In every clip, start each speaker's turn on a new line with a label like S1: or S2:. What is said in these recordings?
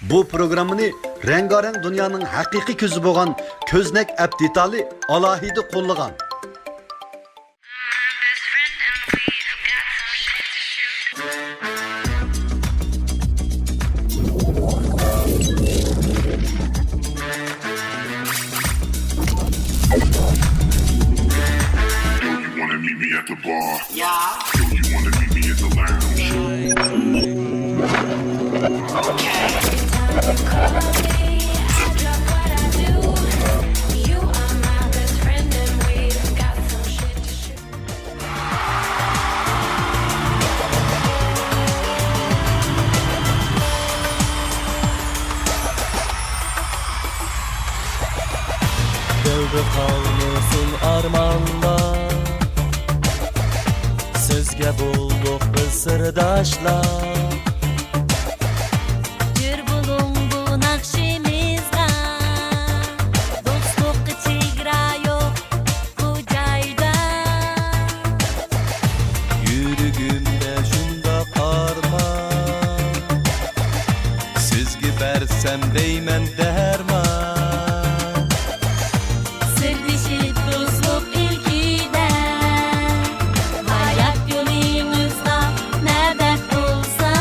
S1: Bu programını rengarenk dünyanın hakiki közü boğan Köznek Abditali alahidi qo'llagan.
S2: Dilde kalmasın armanlar, sizge bulduk biz sırdaşlar.
S3: Jür bulundu nakşimizga, dostluk çegra yok bu joyda.
S2: Yürügümde şunda karman, sizge bersem deymen derman.
S3: Sırdışıp dostluk ilkide, hayat yolumuzda medet olsa.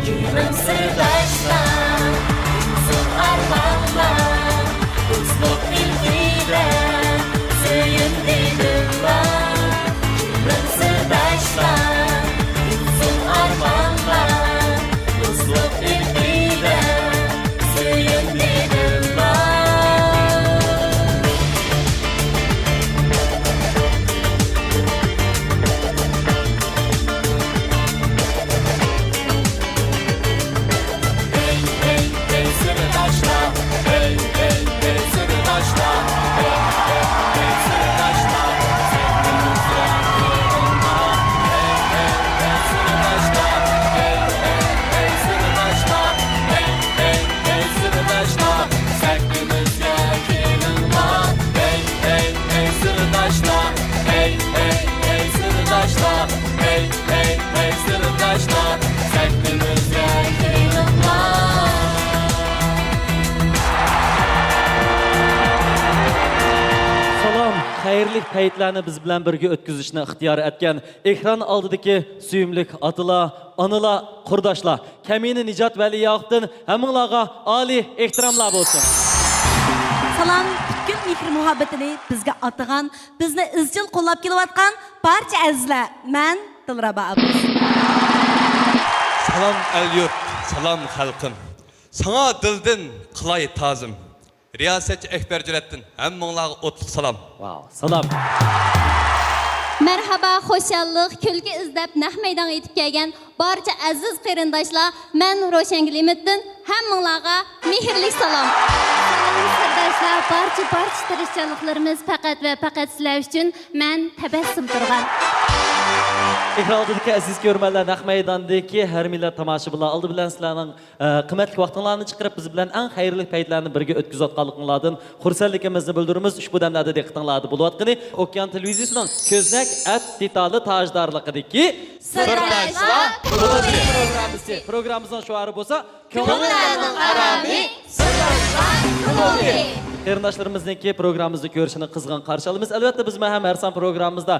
S3: Yürüm sırdaşlar, uzun armanlar, dostluk ilkide, söyündürürler. Yürüm sırdaşlar, uzun armanlar, dostluk ilkide, söyündürürler. Hey hey hey sırdaşlar, hey hey hey sırdaşlar, hey hey hey sırdaşlar, sevgimiz yanında. Hey hey hey sırdaşlar, hey hey hey sırdaşlar, hey hey hey sırdaşlar, sevgimiz yanında. Hey hey hey sırdaşlar, hey hey hey sırdaşlar, hey hey hey sırdaşlar, sevgimiz yanında.
S4: Salam, xayrli paytlarni biz bilan birga o'tkazishni ixtiyor etgan ekran oldidagi suyumlik otalar, onalar, qurdoshlar, Kamina Nijot Valiyoqdan hammanglarga oliy ehtiromlar bo'lsin.
S5: Salam, bütün mehr muhabbetini bizga atagan, bizni izchil qo'llab kelayotgan barcha azizlar. Men Dilraba abuz.
S6: Salam el-yurt, salam xalqim. Sana dilden qilay tazim. Riyasetçi Ekber Cürettin, hemminglarga o'tliq salam.
S4: Wow, salam.
S7: Merhaba, xo'shallik, kulgi izlab naq maydonga yetib kelgan barcha aziz qarindoshlar, men Ro'shangul Limidin, hammanglarga mehrli salom. Qarindoshlar, barcha tirishchiliklarimiz faqat va faqat sizlar uchun men tabassum turgan.
S4: Ekran oldidagi aziz ko'rmanlar, naq maydondagi har millat tomoshabinlar oldi bilan sizlarning qimmatli vaqtinglarni chiqarib biz bilan eng xayrli paytlarni birga o'tkazayotganliginglardan xursandligimizni bildiramiz. Ushbu damlarda diqqatinglarda bo'layotgani Okean televiziyasining Köznek Abditali tajdorligidagi
S7: Sirdoshlar
S4: programmamizning shuari bo'lsa,
S7: ko'ngillarning arami Sirdoshlar klubi.
S4: Qarindoshlarimizningki programmamizni ko'rishini qizg'in qarshi olamiz. Albatta biz ham har son programmamizda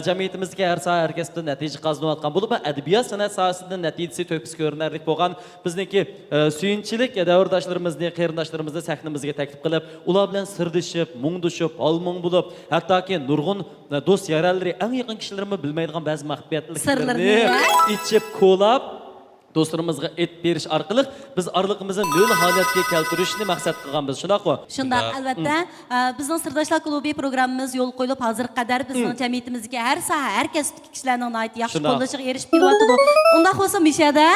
S4: jamiyatimizga har soha har kasbda natija qozonayotgan bo'lib, adabiyot san'at sohasida natijasi to'kis ko'rinarli bo'lgan bizningki suyunchilik davrdoshlarimizni, qarindoshlarimizni sahnamizga taklif qilib, ular bilan sirdishib, mungdishib, olmung bo'lib, hattoki nurg'un do'st yaralari, eng yaqin kishilarimiz bilmaydigan ba'zi maxfiyatliklarni ichib ko'lab do'stlarimizga et berish orqali biz orliqimizni nol holatga keltirishni maqsad qilganmiz. Shundaqmi?
S5: Shunda albatta bizning Sirdoshlar klubi programmamiz yo'l qo'yilib, hozir qadar bizning jamiyatimizga har soha, har kasb kishilarning yaxshi qo'llashiga erishib kelyapti. Unda bo'lsa mishada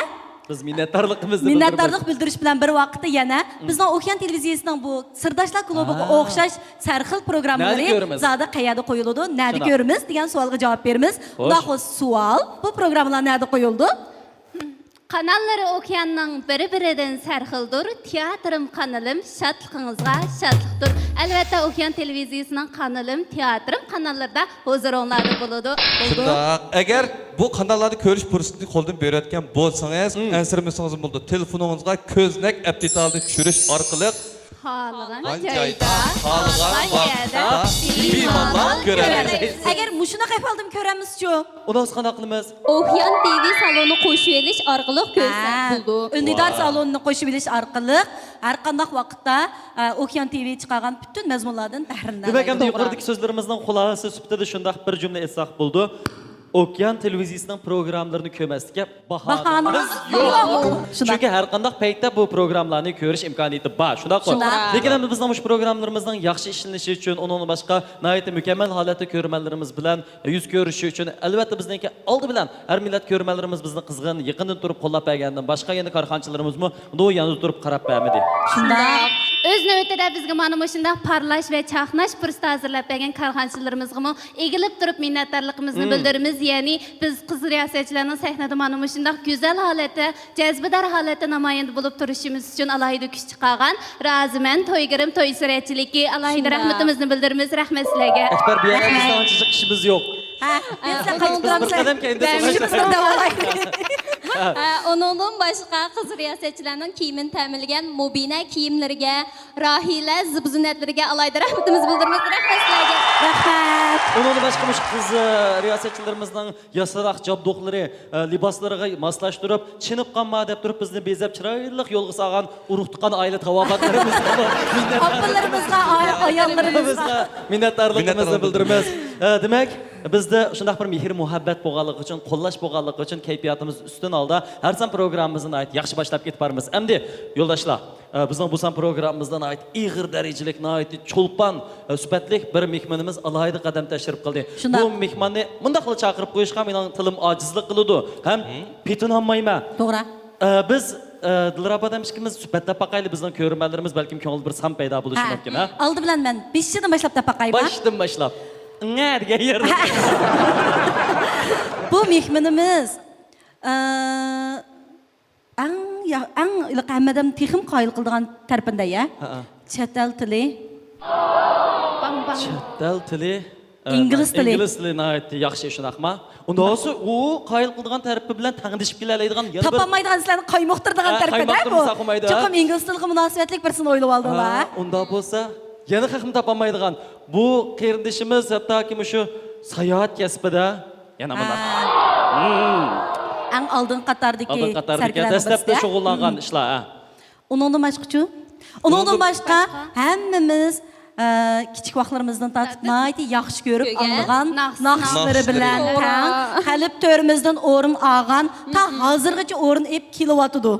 S4: Biz minnatdorligimizni
S5: minnatdorlik bildirish bilan bir vaqtda yana bizning Okean televiziyasining bu Sirdoshlar klubiga o'xshash sarxil programmalari
S4: Nadi ko'ramiz?
S5: zada qayerda qo'yiladi, nadi
S4: Shunaqa.
S5: ko'ramiz degan savolga javob beramiz. Xudo savol, bu programmalar nadi qo'yildi?
S7: Kanalları okuyanın biri-birinden sərxildir. Teatrım kanalım şadlığınızga şadlıqdır. Elbette Okuyan televiziyasının kanalım, teatrım kanallarda huzur onlarda buludu.
S6: Shundaq. Agar bu kanallarni ko'rish fursatini qo'ldan berayotgan bo'lsangiz, ansirimisingiz bo'ldi. Telefoningizga ko'znak aptitalni tushirish orqali
S7: Xalığın
S6: Joyda,
S7: joyda,
S6: xalığın
S7: yerda
S6: vaqtda
S7: bemalol
S6: ko'ramiz.
S5: Agar mushunaqa qildim ko'ramiz-chu.
S4: Uni o'z qanday qilamiz?
S7: Okuyan TV salonu qo'shib elish orqali ko'znak buldu.
S5: Undidor salonini qo'shib bilish orqali har qanday vaqtda Okean TV chiqargan butun mazmunlardan tahrirlanadi.
S4: Demak, endi yuqoridagi so'zlarimizning xulosasi sifatida shunday bir jumla aytsak bo'ldi. Okean televiziyasining programmalarini ko'rmaslikka
S5: Bahonamiz
S4: yo'q.
S5: yo'q.
S4: Chunki har qanday paytda bu programmalarni ko'rish imkoniyati bor. Shunday qo'y.
S5: Shunday.
S4: Lekin endi bizning bu programmalarimizning yaxshi ishlanishi uchun, undan boshqa nihoyatda mukammal holatda ko'rmanlarimiz bilan yuz ko'rishi uchun albatta bizniki oldi bilan har millat ko'rmanlarimiz bizni qizg'in, yaqindan turib qo'llab bergandan boshqa yana korxonchilarimizmi uni yanada turib qarab bermadi.
S5: Shunday.
S7: Öz növbətdə bizə mana şundaq parlaş və çaxnaş fürsət hazırlab bergan karxançılarımızğa egilib turib minnətdarlığımızı bildirimiz. Yəni biz qız riyasətçilərinin səhnədə mana şundaq gözəl halətdə, cəzbədar halətdə namayəndə olub turuşumuz üçün alayda güc çıxarğan Razimən Toygirim toy sürətçiliki alayda rəhmətimizni bildirimiz. Rəhmət sizlərə.
S4: Ekber bir yana bizden ançacak işimiz yok.
S5: Ha, ben size qaytib
S4: Bir qadam kendi
S7: Onundan başqa qız riyasətçilərinin kiyimin təminləyən Mubinə kiyimlərə, Rahila zibzinətlərə alayda rəhmətimizi bildirimiz. Rəhmət sizlərə.
S5: Rahmat.
S4: Onun başqa muş qız riyasetçilerimizden yasarak jabdoqları, libaslarına maslaştırıp, çinib qanma deb turib bizni bezab chiroyli yo'lga salgan urug'tiqqan oila tavobatlarimizga
S5: Ablalarımızga, ayollarımızga.
S4: minnatdorligimizni bildiramiz. Demak, bizda shunday bir mehr muhabbat bo'lganligi uchun, qo'llash bo'lganligi uchun kayfiyatimiz ustun oldi. Har san programmamizni ayt yaxshi boshlab ketib boramiz. Endi yo'ldoshlar, bizning bu san programmamizdan ayt ig'ir darajalik, nihoyat cho'lpan, sifatli bir mehmonimiz alohida qadam tashrif qildi.
S5: Shunday.
S4: Bu mehmonni bunday qilib chaqirib qo'yishga mening tilim ojizlik qiladi. Ham petinolmayman.
S5: To'g'ri.
S4: Biz Dilrabo demişkimiz suhbatlab baqayli bizning ko'rmanlarimiz balkim ko'ngil bir sam paydo bo'lishi mumkin, ha?
S5: Oldi bilan men 5 yildan boshlab tapaqayman.
S4: Başdan başlab. Nga degan yerda.
S5: Bu mehmonimiz ang ilqamadan texim qoyil qildigan tarpinda ya. Chet el tili,
S7: Bang bang.
S4: Chet tili,
S5: ingliz tili.
S4: ingliz tili nihoyatda yaxshi shunaqmi? Undan so'ng u qoyil qildigan tarafi bilan tangdishib kela oladigan yana bir
S5: Topolmaydigan sizlarni qoymoqtirdigan tarpida bu.
S4: qaymoqtirmasa qolmaydi, ha?
S5: Cho'qim ingliz tiliga munosabatli birsini o'ylab oldilar.
S4: Unda bo'lsa yana haqim topolmaydigan bu qerdishimiz hattoki shu sayohat kasbida yana bular.
S5: Ang oldin qatardagi
S4: Oldin qatardagi dastlabda shug'ullangan ishlar, ha.
S5: Undan boshqachu? Undan boshqa hammamiz kichik vaqtlarimizdan tortib nihoyatda yaxshi ko'rib olgan naqshlari bilan qalb to'rimizdan o'rin olgan ta hozirgacha o'rin ep kelyotidi.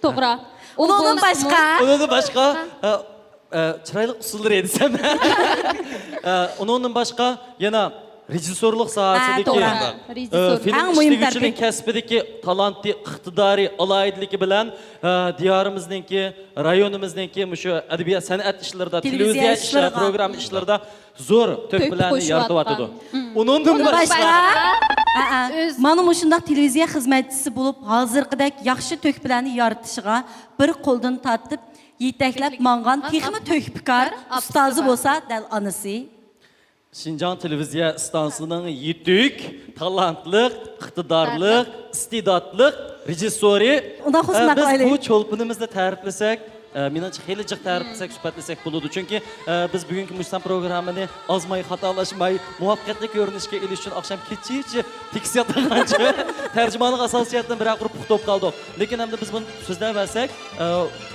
S7: To'g'ri.
S5: Undan boshqa
S4: Undan boshqa chiroyli usullar edsam. Undan boshqa yana rejissorlik sohasidagi film
S5: Eng muhim
S4: ishlovchining kasbidagi talantli, iqtidoriy, aloyidligi bilan diyorimizningki, rayonimizningki shu adabiyot san'at ishlarida, televiziya ishlari, program ishlarida zo'r to'p bilan yorityotidi. Undan boshqa
S5: mana shunday televiziya xizmatchisi bo'lib, hozirgidek yaxshi to'klarni yoritishiga bir qo'ldan tortib, yetaklab mangan texmi to'kpikar ustozi bo'lsa, dal onasi
S4: Şinjan televiziya stansiyasining yetuk, talantli, iqtidorli, iste'dodli rejissori.
S5: Undan xizmat
S4: Biz
S5: qilaylik.
S4: bu cho'lpinimizni ta'riflasak, menimcha xeyli jiq ta'riflasak, suhbatlasak bo'ladi. Chunki biz bugungi Mushsan programmani ozmay, xatolashmay, muvaffaqiyatli ko'rinishga elish uchun oqshom kechichi tekstiyat qilgancha tarjimonlik asosiyatidan bir aqrib puxtib qoldik. Lekin endi biz buni so'zlab olsak,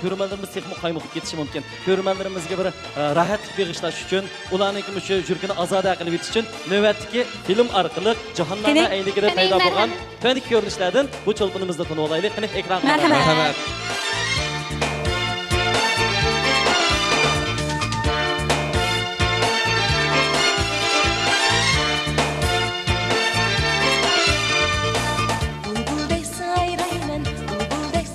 S4: ko'rmanlarimiz texmi qaymoqib ketishi mumkin. Ko'rmanlarimizga bir rahatlik bag'ishlash uchun, ularning shu yurgini ozoda qilib etish uchun navbatdagi film orqali jahonnama ayligida paydo bo'lgan to'nik ko'rinishlardan bu cho'lpinimizni tanib olaylik. Qani ekran
S5: Marhamat.
S3: Bulbuldek sayrayman, bulbuldek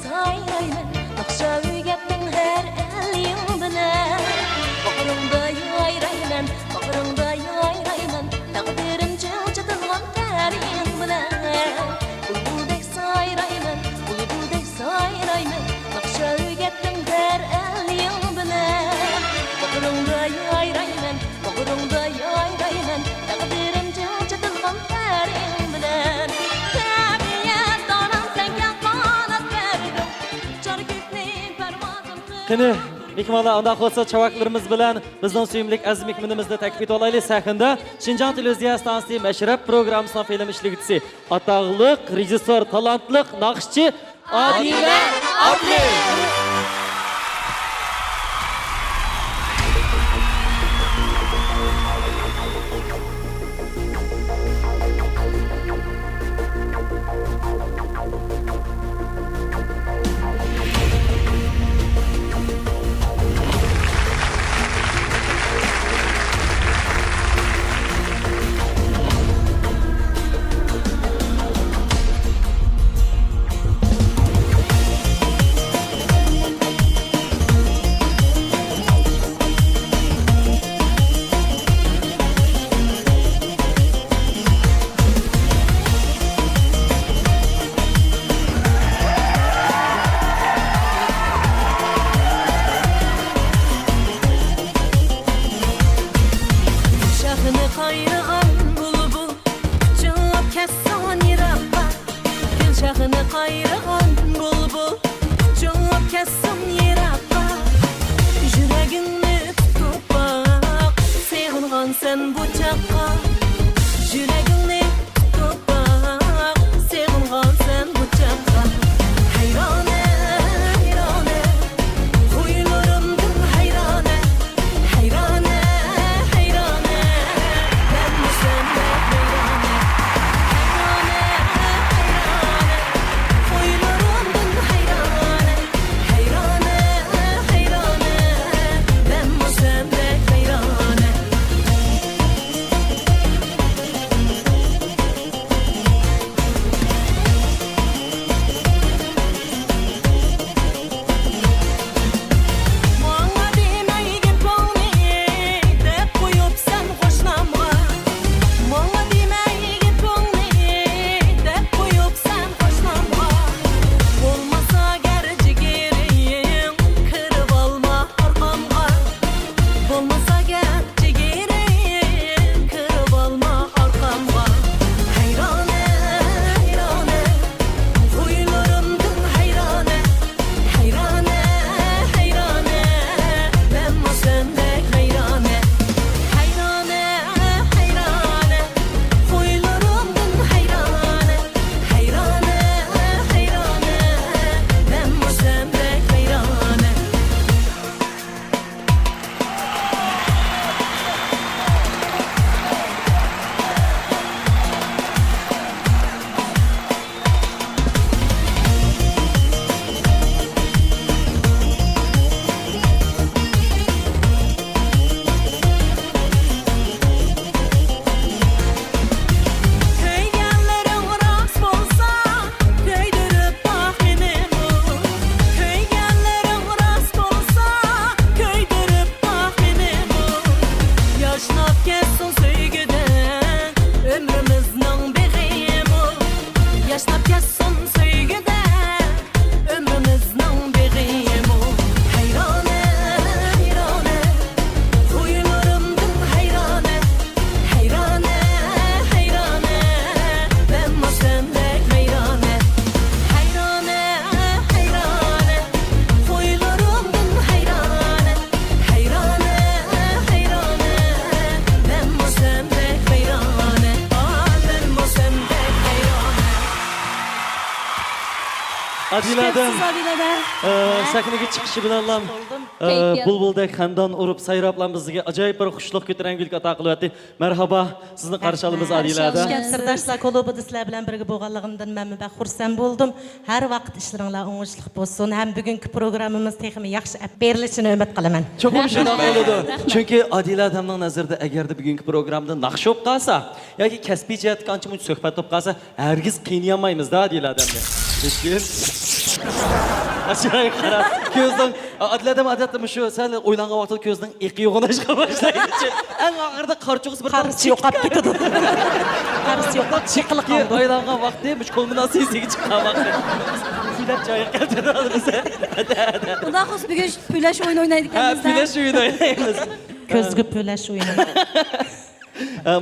S4: Qani, mehmonlar, unda qolsa chavaklarimiz bilan bizning suyimlik aziz mehmonimizni taklif etib olaylik. Sahnada Shinjang televiziya stansiyasi Mashrab programmasining film ishlig'chisi, atog'liq rejissyor, talantli naqshchi Adila Abli.
S3: Şahını kayrıgan bulbul Cevap kessan yiraqqa Gül şahını kayrıgan bulbul Cevap kessan yiraqqa Yüreğini tutup bak Sığıngan sen bu çaqqa Yüreğini tutup bak Sığıngan sen bu çaqqa Hayrane, hayrane Huylarımdın hayrane Hayrane, hayrane Ben mi sende hayrane Hayrane, hayrane Huylarımdın hayrane Hayrane, hayrane Ben mi sende hayrane Muanga demeyge poni Dep koyup sen hoşlanma Muanga demeyge poni Dep koyup sen hoşlanma Olmasa gerçi gereyim Kırıp alma arkamga Olmasa gerçi gereyim Kırıp alma arkamga Hayrane, hayrane Huylarımdın hayrane Hayrane, hayrane Ben mi sende hayrane Hayrane, hayrane Huylarımdın hayrane Hayrane, hayrane Ben mi sende hayrane Köygenlerin rast bolsa Köydürüp bak beni bu Köygenlerin rast bolsa Köydürüp bak beni bu Yaşnap kessin söygüden Ömrümüzün beği bu Yaşnap kessin söygüden Ömrümüzün beği bu Hayrane, hayrane Huylarımdın hayrane Hayrane, hayrane Ben mi sende hayrane Hayrane, hayrane Huylarımdın hayrane Hayrane, hayrane Ben mi sende hayrane Ben mi sende hayrane
S4: Adiladan
S5: Siz Adila'da.
S4: sahnaga chiqishi bilan ham
S7: Kayfiyat.
S4: bulbuldek xandon urib sayrablan bizga ajoyib bir xushluq ko'tarangulik ato qilyapti. Marhaba, sizni qarshi olamiz Adilada.
S8: Toshkent sirdoshlar klubida sizlar bilan birga bo'lganligimdan men xursand bo'ldim. Har vaqt ishlaringlar o'ngishli bo'lsin. Ham bugungi programmamiz texmi yaxshi berilishini umid qilaman.
S4: Cho'qim shunday bo'ladi. Chunki Adila adamning nazarida agarda bugungi programda naqsh bo'lib qolsa yoki kasbiy jihatga ancha-muncha suhbat bo'lib qolsa, hargiz qiynayolmaymiz-da Adila adamni. Lekin ajoyib qarab, ko'zdan Adiladam odatda shu sal o'ylangan vaqtda ko'zning iqi yo'g'onashga boshlaydi. Eng oxirida qarchug'is bir
S8: Qarisi yo'qolib ketadi. Qarisi yo'qolib chiqilib qoldi.
S4: O'ylangan vaqtda mush kulminatsiyasiga chiqqan vaqtda. Kuylab joyiga keltiramiz.
S5: Xudo xohlasa bugun pulash o'yin o'ynaydiganmiz.
S4: Ha, pulash o'yini o'ynaymiz.
S8: Ko'zga pulash o'yini.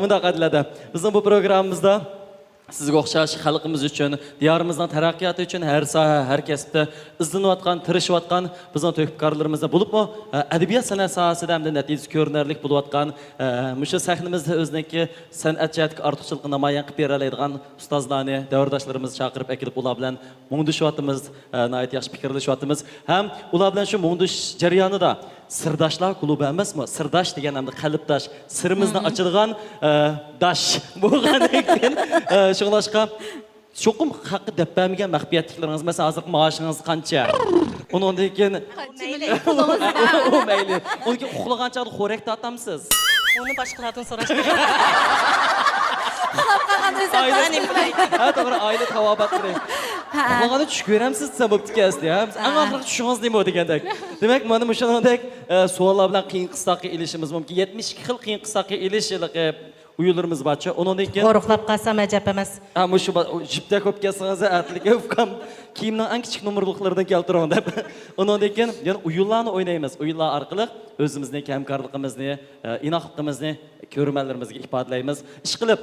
S4: Bundaq Adilada, bizning bu programmamizda sizga o'xshash xalqimiz uchun, diyorimizning taraqqiyoti uchun har soha, har kasbda izlanayotgan, tirishayotgan bizning tövbkarlarımızda bo'libmi, adabiyot san'at sohasida hamda natija ko'rinarli bo'layotgan, mushu sahnamizda o'ziniki san'at jihatga ortiqchilik namoyon qilib bera oladigan ustozlarni, davrdoshlarimizni chaqirib akilib ular bilan mungdishyapmiz, nihoyat yaxshi fikrlashyapmiz. Ham ular bilan shu mungdish jarayonida Sirdoshlar klubi emasmi? Sirdosh degan hamda qalbdosh, sirimizni ochilgan dash bo'lgandan keyin shunglashqa cho'qim haqqi deb bermagan maxfiyatliklaringiz, masalan, hozir maoshingiz qancha? Undan keyin mayli. Unga uxlagancha xo'rak tatamsiz.
S8: Onu başkalardan soraş.
S4: Ha, to'g'ri, oila tavobat qiling. Uxlaganda tush ko'ramsiz desam bo'pti kasdi, ha. Eng oxirgi tushingiz nima degandek. Demak, mana shuningdek savollar bilan qiyin qissaga ilishimiz mumkin. 72 xil qiyin qissaga ilishlik uyularimiz borcha. Undan keyin
S8: Qo'riqlab qolsam ajab emas.
S4: ha, shu jipda ko'p kelsangiz, atliga ukam kiyimning eng kichik nomerliklaridan keltiraman deb. Undan keyin yana uyularni o'ynaymiz. Uyular orqali o'zimizning hamkorligimizni, inoqligimizni ko'rmanlarimizga ifodalaymiz. Ish qilib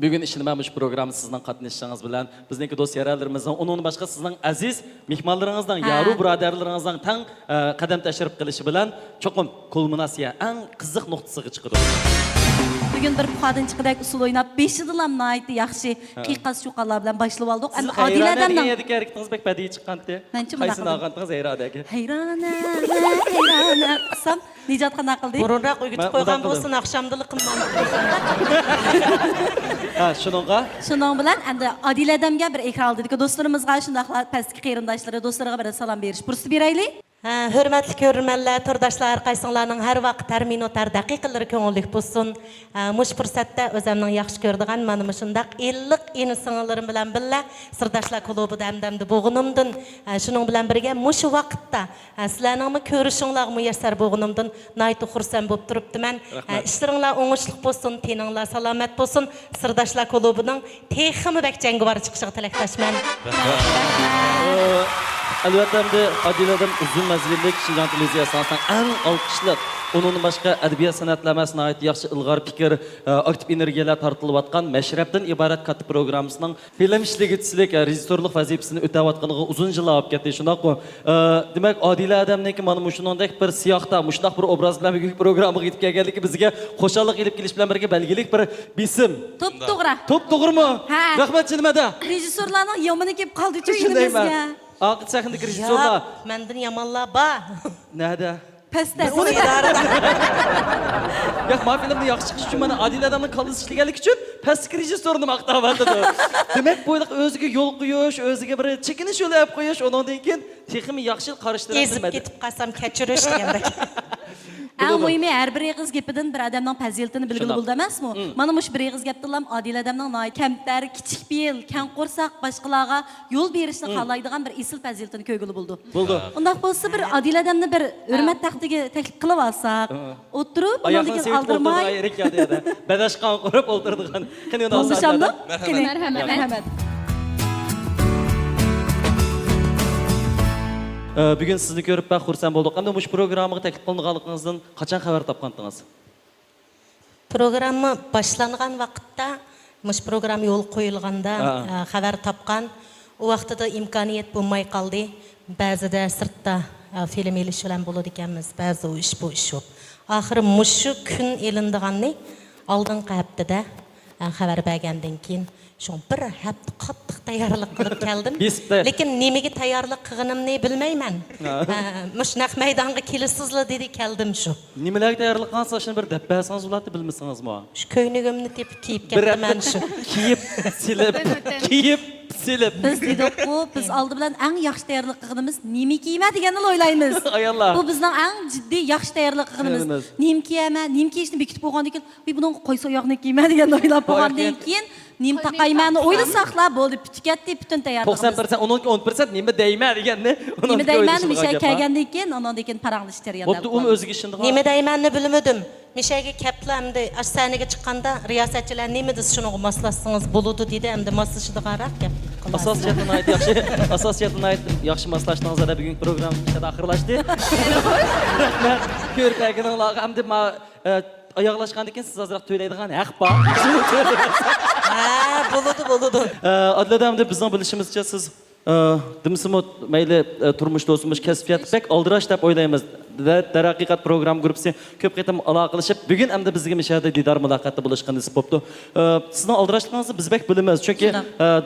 S4: Bugün işlənməmiş proqramı sizdən qatnışdığınız bilən, bizdeki dosyarlarımızdan, onun başqa sizdən əziz mehmanlarınızdan, yaru buradarlarınızdan tən qədəm təşrif qilishi bilən çoxum kulminasiya, ən qiziq nöqtəsiga çıxırıq.
S5: Bugün bir puxadan çıqıdak usul oynab, 5 yıllam naiti yaxşı qiqas şuqalar bilan başlab aldık.
S4: Siz
S5: Adil
S4: Hayrana
S5: adamdan.
S4: degan yedik harakatiniz bek badiiy chiqqandi.
S5: Menchi
S4: Qaysini
S5: bunaqa.
S4: olgandingiz Hayranaga?
S5: Hayrana qilsam, Nijat qana qildi?
S8: Burunroq uyga
S4: Ben
S8: qo'ygan
S4: bunaqa
S8: bo'lsin, oqshomdilik qilmam.
S4: Ha, shuningga
S5: Şunun bilan endi Adil adamga bir ekran aldık. Dostlarımızga şundaqlar pastki qeyrindaşları dostlarga bir salam berish fursati beraylik.
S8: Hörmətli görürmənlər, turdaşlar, qaysınlarning har vaqt hər minutlar, daqiqalar ko'ngillik bo'lsin. Mush fursatda o'zimning yaxshi ko'rdigan mana shundaq 50 insonlarim bilan birga Sirdoshlar klubida hamdamda bo'lganimdan, shuning bilan birga mush vaqtda sizlarning ko'rishinglar muyassar bo'lganimdan nihoyat xursand bo'lib turibdiman. Ishlaringlar o'ngishli bo'lsin, teninglar salomat bo'lsin. Sirdoshlar klubining texmi bak jangovar chiqishiga tilakdoshman.
S4: albatta Adil adam uzun mazgillik Şinjan televiziyasining eng olqishliq onun başqa adabiyot san'atlamasına ait yaxshi ilg'or fikr, aktiv energiyalar tortilayotgan Mashrabdan iborat katta programmasining film ishlig'chilik, rejissyorlik vazifasini o'tayotganiga uzun yillar olib ketdi. Shundaq-ku. Demak, Odila adamniki mana shuningdek bir siyohda, shunaq bir obraz bilan bugungi programmaga yetib kelganligi bizga xo'shallik ilib kelish bilan birga belgilik bir bisim.
S5: To'p-to'g'ri.
S4: To'g'rimi?
S5: Ha.
S4: Rahmat Chilmada.
S5: Rejissorlarning yomoni kelib qoldi
S4: Shundayman.
S5: cho'yinimizga.
S4: Aqid sahnadagi rejissyorlar.
S8: Yo'q, mendan yomonlar bor.
S4: Nada?
S5: Pastda.
S8: Onu idarada.
S4: Ya ma filmni yaxshi chiqish uchun mana Adil adamning qalbisi ishlaganlik uchun pastki rejissorni maqtayapti. Demak, bo'yliq o'ziga yo'l qo'yish, o'ziga bir chekinish yo'li olib qo'yish, undan keyin texmi yaxshi qarashtirib
S8: Ezib ketib qolsam kechirish degandek.
S5: Eng muhimi har bir eg'iz gapidan bir odamning fazilatini bilgili bo'ldi emasmi? Mana mush bir eg'iz gapdilam Adil adamning kamtar, kichik bel, kang qo'rsoq boshqalarga yo'l berishni xohlaydigan bir esil fazilatini ko'gili bo'ldi.
S4: Bo'ldi.
S5: Undaq bo'lsa bir Adil adamni bir hurmat taxtiga taklif qilib olsak, o'tirib, undan keyin aldirmay
S4: ayrik yadi. Badashqon qurib o'ltirdigan. Qani uni
S5: Bo'lshamda?
S7: Marhamat.
S4: Bugün sizni ko'rib ben xursand bo'ldik. Hamda mush programmaga taklif qilinganligingizdan qachon xabar topgandingiz?
S8: Programma boshlangan vaqtda, mush program yo'l qo'yilganda xabar topgan. O vaqtida imkoniyat bo'lmay qoldi. Ba'zida sirtda film elish bilan bo'ladi ekanmiz, ba'zi u ish bu ish yo'q. Oxiri mushu kun elindiganni oldingi haftada xabar bergandan keyin şu bir hafta qattiq tayyorlik qilib keldim. Lekin nimaga tayyorlik qilganimni bilmayman. Mush naq maydonga kelisizlar dedi keldim shu.
S4: Nimalarga tayyorlik qilsangiz shuni bir deb bersangiz bo'ladi, bilmasingizmi?
S8: Shu ko'ynagimni tepib kiyib ketdim shu.
S4: Kiyib, silib, kiyib, silib.
S5: Biz dedik bu, biz oldi bilan eng yaxshi tayyorlik qilganimiz nima kiyma deganni o'ylaymiz.
S4: Ayollar.
S5: Bu bizning eng jiddiy yaxshi tayyorlik qilganimiz. Nim kiyama, nim kiyishni bekitib qo'ygandan keyin, "Buning qo'ysa oyoqni kiyma" deganni o'ylab qo'ygandan keyin nim taqaymani o'ylasaqlar bo'ldi, pichkatdi butun tayyorlik.
S4: 90%, 10% nima deyma deganni.
S5: Nima deyman, misha kelgandan keyin, undan keyin paranglish jarayonda.
S4: Bo'pti, u o'ziga shunday.
S8: Nima deymanni bilmadim. Mishaga kaplamdi, asaniga chiqqanda riyosatchilar nima desiz shuni moslassangiz bo'ladi dedi, endi moslashida qarab gap.
S4: Asosiyatini ayt yaxshi. Asosiyatini ayt yaxshi moslashdangiz da bugungi program ishida oxirlashdi. Rahmat. Ko'rpagininglar hamda oyoqlashgandan keyin siz ozroq to'laydigan haq bor.
S8: Buludu.
S4: Adilada hamda bizning bilishimizcha siz dimsimi mayli turmush do'stimiz kasbiyat bek aldirash deb o'ylaymiz. Daraqiqat program gruppasi ko'p qitim aloqalashib, bugun hamda bizga mishada didor muloqotda bo'lishgan nasib bo'ldi. Sizning aldirashligingizni biz bek bilamiz, chunki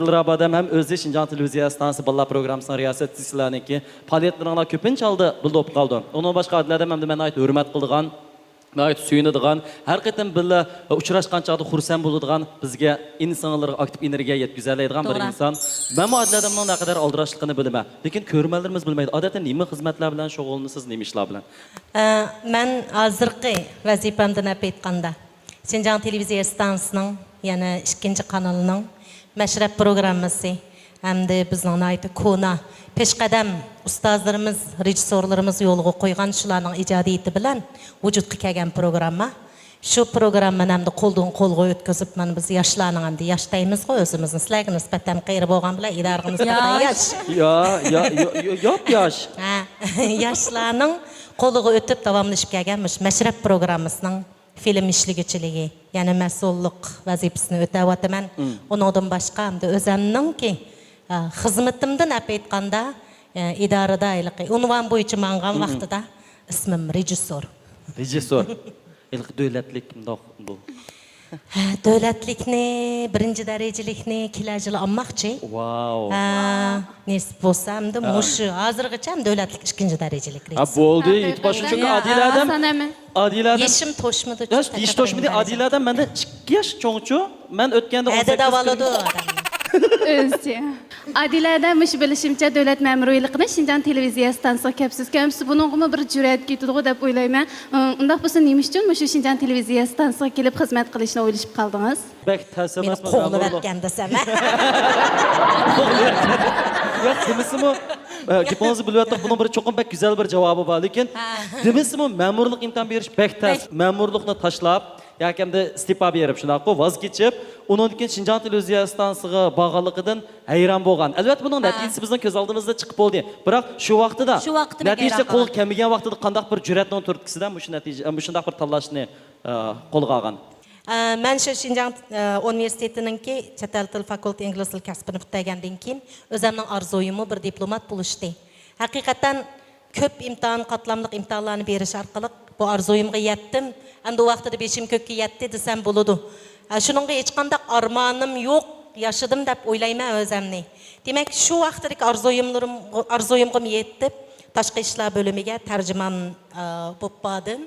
S4: Dilrabo odam ham o'zi Shinjon televiziya stansiyasi bolalar programmasining riyosatchisilarniki faoliyatlarini ko'pincha oldi bilib qoldi. Undan boshqa Adilada hamda men ayt hurmat qilgan Nəhayət suyunadigan, hər qitim billa uchrashgan chaqda xursand bo'ladigan, bizga insonlarga aktiv energiya yetkazadigan bir inson. Men muaddiladimning naqadar aldirashligini bilaman, lekin ko'rmanlarimiz bilmaydi. Odatda nima xizmatlar bilan shug'ullanasiz, nima ishlar bilan?
S8: Men hozirgi vazifamdan aytganda, Shinjon televiziya stansiyasining, yana 2-kanalining mashrab programmasi hamda bizning aytib kona peshqadam ustozlarimiz, rejissorlarimiz yo'lga qo'ygan shularning ijodiyati bilan vujudga kelgan programma. Shu programmani hamda qo'ldan qo'lga o'tkazib, mana biz yoshlarning hamda yoshdaymiz-ku o'zimizni. Sizlarga nisbatan qayri bo'lgan bilan idoraga nisbatan yosh.
S4: Yosh.
S8: Yoshlarning qo'liga o'tib davomlashib kelgan mashrab programmasining film ishlig'ichiligi, ya'ni mas'ullik vazifasini o'tayapman. Undan boshqa hamda o'zimningki xizmatimdan aytganda idorada unvon bo'yicha mangan vaqtida ismim rejissor.
S4: Rejissor. İlk davlatlik bundoq bu.
S8: Davlatlikni, birinchi darajalikni kelajili olmoqchi.
S4: Wow.
S8: Nisb bo'lsamda mushu hozirgacha ham davlatlik 2-darajalik rejissor.
S4: Bo'ldi, itbosh uchun Adiladam. Adiladam.
S8: Yeshim to'shmadi.
S4: Yosh to'shmadi Adiladam mendan 2 yosh cho'ngchu. Men o'tganda 18
S8: davoladi.
S9: O'zi. Adilada mush bilishimcha davlat ma'muriyligini Shinjon televiziya stansiyasiga kelibsiz. Kamsiz buningmi bir jur'at ketadi deb o'ylayman. Undaq bo'lsa nima uchun mush Shinjon televiziya stansiyasiga kelib xizmat qilishni o'ylashib qoldingiz?
S4: Bek ta'sir emas.
S8: Qo'lni bergan desam.
S4: Yo'q, demisimi? Gapingizni bilyapti, buning bir cho'qim bek go'zal bir javobi bor, lekin demisimi ma'murlik imkon berish bek tas. Ma'murlikni tashlab yakimda istifa berib shunaqo voz kechib, undan keyin Shinjon televiziya stansiyasiga borganligidan hayron bo'lgan. Albatta buning natijasi bizning ko'z oldimizda chiqib bo'ldi. Biroq shu vaqtida natija qo'l kelmagan vaqtida qanday bir jur'atning turtkisidan shu natija, shunday bir tanlashni qo'lga olgan.
S8: Men shu Shinjon universitetininki chet el til fakulteti ingliz til kasbini bitigandan keyin o'zimning orzuyim bir diplomat bo'lishdi. Haqiqatan ko'p imtihon, qatlamli imtihonlarni berish orqali bu orzuyimga yetdim. Endi u vaqtida beshim ko'kka yetdi desam bo'ladi. Shuningga hech qanday armonim yo'q, yashadim deb o'ylayman o'zimni. Demak, shu vaqtdagi orzuyimga yetib, tashqi ishlar bo'limiga tarjimon bo'lib bordim.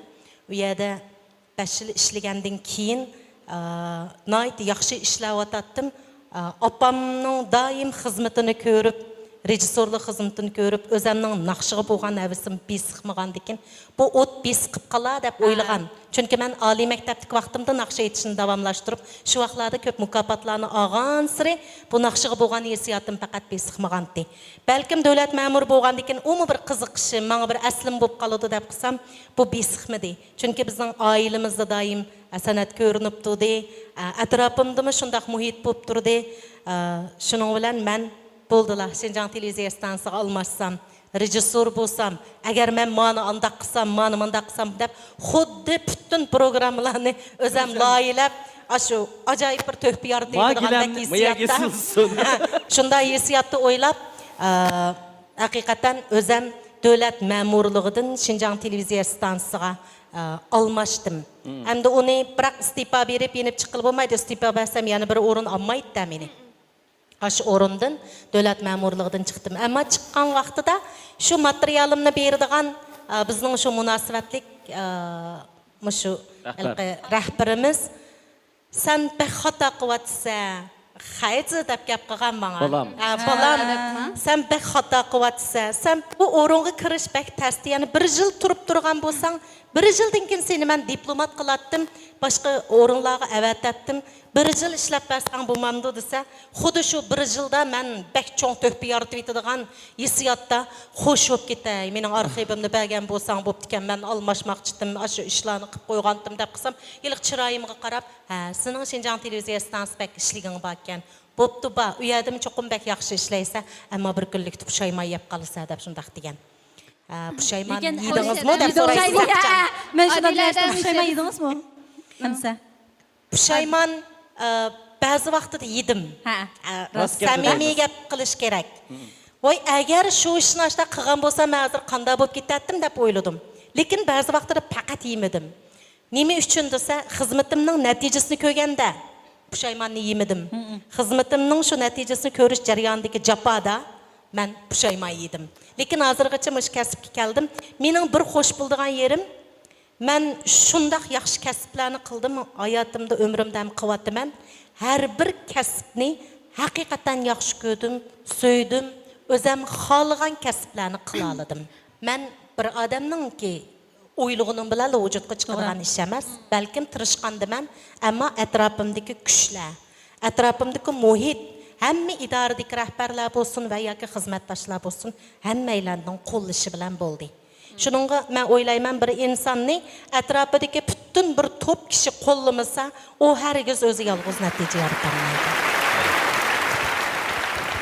S8: U yerda 5 yil ishlagandan keyin nihoyat yaxshi ishlayotdim. Opamning doim xizmatini ko'rib, rejissorlik xizmatini ko'rib, o'zimning naqshiga bo'lgan havasim besiqmagandikin, bu o't besiqib qolar deb o'ylagan. Chunki men oliy maktabdagi vaqtimda naqsha etishni davomlashtirib, shu vaqtlarda ko'p mukofotlarni olgan siri bu naqshiga bo'lgan hisiyatim faqat besiqmagandi. Balkim davlat ma'mur bo'lgandikin, u bir qiziqishi, menga bir aslim bo'lib qoladi deb qilsam, bu besiqmadi. Chunki bizning oilamizda doim san'at ko'rinib turdi, atrofimda shunday muhit bo'lib turdi. Shuning bilan men bo'ldilar. Shinjon televiziya stansiyasiga almashsam, rejissor bo'lsam, agar men mana undaq qilsam, mana bundaq qilsam deb xuddi butun programmalarni o'zim loyilab, shu ajoyib bir to'p yaratadigan hissiyatda. Shunday hissiyatni o'ylab, haqiqatan o'zim davlat ma'murligidan Shinjon televiziya stansiyasiga almashdim. Endi uni biroq istifa berib yenib chiqilib bo'lmaydi. Istifa bersam yana bir o'rin olmaydi meni. Aşı orundan davlat ma'murligidan chiqdim. Ammo chiqqan vaqtida shu materialimni beradigan bizning shu munosabatlik shu rahbarimiz sen bir xato qilyapsan. Haydi deb gap qilgan menga. Bolam, sen bir xato qilyapsan. Sen bu o'ringa kirish bak tasdi, ya'ni 1 yil turib turgan bo'lsang, 1 yildan keyin seni men diplomat qilatdim, boshqa o'rinlarga avatdim. 1 yil ishlab bersang bo'lmamdi desa, xuddi shu 1 yilda men bak cho'ng to'pi yaratib etadigan hissiyatda xo'sh bo'lib ketay. Mening arxivimni bergan bo'lsang bo'pti ekan, men almashmoqchidim, shu ishlarni qilib qo'ygandim deb qilsam, yiliq chiroyimga qarab, ha, sening Shinjon televiziya stansiyasida bak ishliging bor ekan. Bo'pti ba, u yerda cho'qim bak yaxshi ishlaysa, ammo bir kunlik pushaymon yeb qolsa deb shunday degan. Pushaymon yedingizmi deb so'raysiz.
S5: Men shunday pushaymon yedingizmi? Hamsa.
S8: Pushaymon ba'zi vaqtida yedim.
S5: Ha.
S8: Samimiy gap qilish kerak. Voy, agar shu ishni ashta qilgan bo'lsam, hozir qanday bo'lib ketatdim deb o'yladim. Lekin ba'zi vaqtida faqat yemedim. Nima uchun desa, xizmatimning natijasini ko'rganda pushaymonni yemedim. Xizmatimning shu natijasini ko'rish jarayonidagi jafoda men pushaymon yedim. Lekin hozirgacha mush kasbga keldim. Mening bir xo'sh bo'ldigan yerim, men shundoq yaxshi kasblarni qildim, hayotimda, umrimda ham qilyapman. Har bir kasbni haqiqatan yaxshi ko'rdim, so'ydim, o'zim xohlagan kasblarni qila oldim. Men bir odamningki o'ylig'ining bilan vujudga chiqadigan ish emas, balkim tirishqandiman, ammo atrofimdagi kuchlar, atrofimdagi muhit, hamma idoradagi rahbarlar bo'lsin va yoki xizmatdoshlar bo'lsin, hammalarning qo'llashi bilan bo'ldi. Shuningga men o'ylayman, bir insonni atrofidagi butun bir to'p kishi qo'llamasa, u hargiz o'zi yolg'iz natija yoritolmaydi.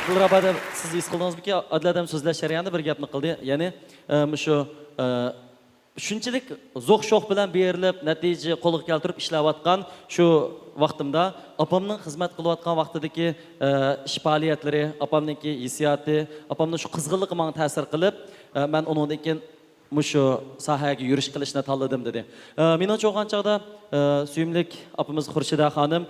S4: Dilrabada siz his qildingizmi-ki, Adiladam so'zlash jarayonida bir gapni qildi. Ya'ni shu shunchalik zo'q-sho'q bilan berilib, natija qo'lga keltirib ishlayotgan shu vaqtimda opamning xizmat qilayotgan vaqtidagi ish faoliyatlari, opamningki hissiyoti, opamning shu qizg'inligi menga ta'sir qilib, men undan keyin mushu sohaga yurish qilishni tanladim dedi. Menimcha o'g'an chog'da suyimlik opamiz Xurshida xonim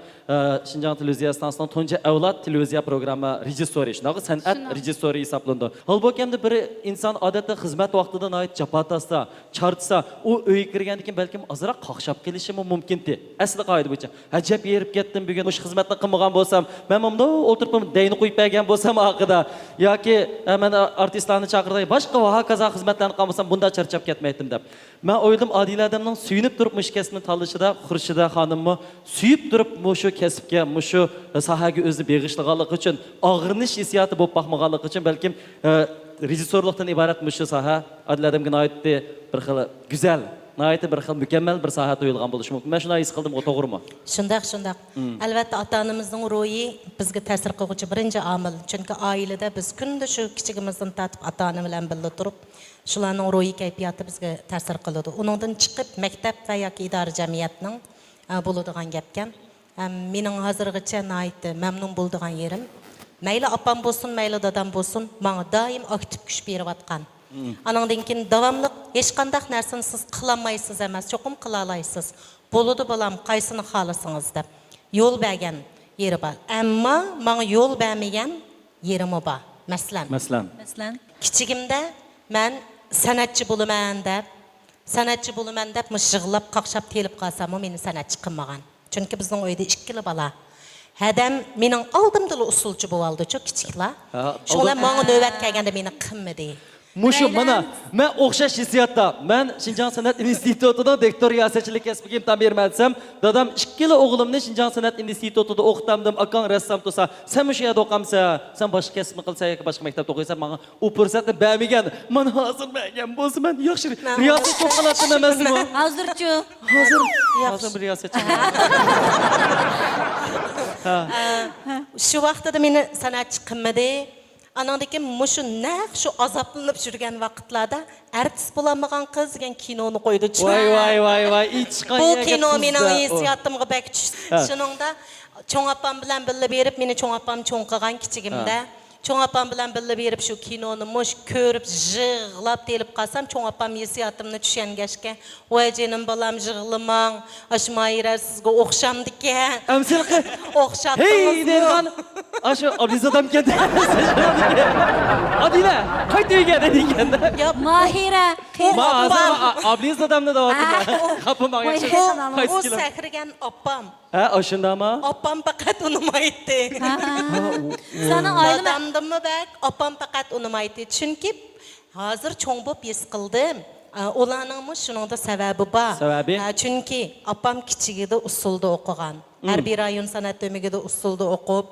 S4: Shinjang televiziya stansiyasining tunji avlod televiziya programma rejissyori, shunaqa san'at rejissyori hisoblandi. Holbuki hamda bir inson odatda xizmat vaqtida noyat jafotasda, chartsa, u uyga kirgandan keyin balkim ozroq qoqshab kelishi mumkin-di. Asli qoida bo'yicha. Ajab yerib ketdim bugun mush xizmatni qilmagan bo'lsam, men bunda o'tirib deyni qo'yib bergan bo'lsam haqida yoki men artistlarni chaqirday boshqa va hokazo xizmatlarni qilmasam bunda charchab ketmaydim deb. Men o'yladim, Odila odamning suyunib turib mush kasbni tanlashida Xurshida xonimni suyib turib mushu kasbga, mushu sohaga o'zini beg'ishlaganligi uchun, og'rinish hissiyoti bo'lib baxmaganligi uchun balkim rejissyorlikdan iborat mushu soha Odila odamga noyatda bir xil go'zal, noyatda bir xil mukammal bir soha to'yilgan bo'lishi mumkin. Men shuni his qildim, to'g'rimi?
S8: Shundoq. Albatta ota-onamizning ro'yi bizga ta'sir qiluvchi birinchi omil. Chunki oilada biz kunda shu kichigimizdan tortib ota-ona bilan birga turib, shularning ro'yi kayfiyati bizga ta'sir qiladi. Uningdan chiqib maktab va yoki idora jamiyatning bo'ladigan gapkan. Mening hozirgacha noyatda mamnun bo'ladigan yerim, mayli opam bo'lsin, mayli dadam bo'lsin, menga doim aktiv kuch berayotgan. Anandan keyin davomli hech qanday narsani siz qilolmaysiz emas, cho'qim qila olasiz. Bo'ladi balam, qaysini xohlasangiz deb yo'l bergan yeri bor. Ammo menga yo'l bermagan yerim bor. Masalan. Kichigimda men san'atchi bo'laman deb mishg'illab qaqshab telib qolsam, meni san'atchi qilmagan. Chunki bizning uyda ikkili bola. Hadam mening oldimda usulchi bo'ldi, cho'q kichiklar. Shular menga navbat kelganda meni qilmadi.
S4: Mushu mana men o'xshash hissiyotda, men Shinjang san'at institutida doktor riyosachilik kasbiga imtihon bermadsam, dadam ikkala o'g'limni Shinjang san'at institutida o'qitamdim, akang rassom tursa, sen mushu yerda o'qamsa, sen boshqa kasbni qilsa yoki boshqa maktabda o'qiysan, menga u fursatni bermagan. Men hozir bergan bo'lsa, men yaxshi riyosatchi bo'laman emasmi?
S5: Hozirchi.
S4: Hozir bir riyosatchi.
S8: Shu vaqtida meni san'atchi qilmadi. Anandaki mushu naq shu azoblanib yurgan vaqtlarda artist bo'lmagan qiz degan kinoni qo'ydi.
S4: Voy, ichqan.
S8: Bu kino mening hissiyotimga bak tushdi. Shuningda cho'ng opam bilan birga berib, meni cho'ng opam cho'ng qilgan kichigimda. Cho'ng opam bilan birga berib shu kinoni mush ko'rib, yig'lab telib qolsam, cho'ng opam hissiyotimni tushangashga, "Voy jinim balam, yig'lamang. Ashmayra sizga o'xshamdi-kan."
S4: Amsilqi
S8: o'xshatdingiz.
S4: Hey, dergan. Ashu Abdizodam keldi. Adila, qayta uyga deganda.
S5: Yo, Mahira.
S4: Abdizodamni da'vatida. Xapimga
S8: U sakragan opam.
S4: Ha, o'shundami?
S8: Opam faqat unimaydi.
S5: Sana oilami?
S8: Dadamdimi bak, opam faqat unimaydi. Chunki hozir cho'ng bo'lib his qildim. Ularning shuningda sababi bor. Chunki opam kichigida usulda o'qigan. Harbiy rayon san'at o'migida usulda o'qib,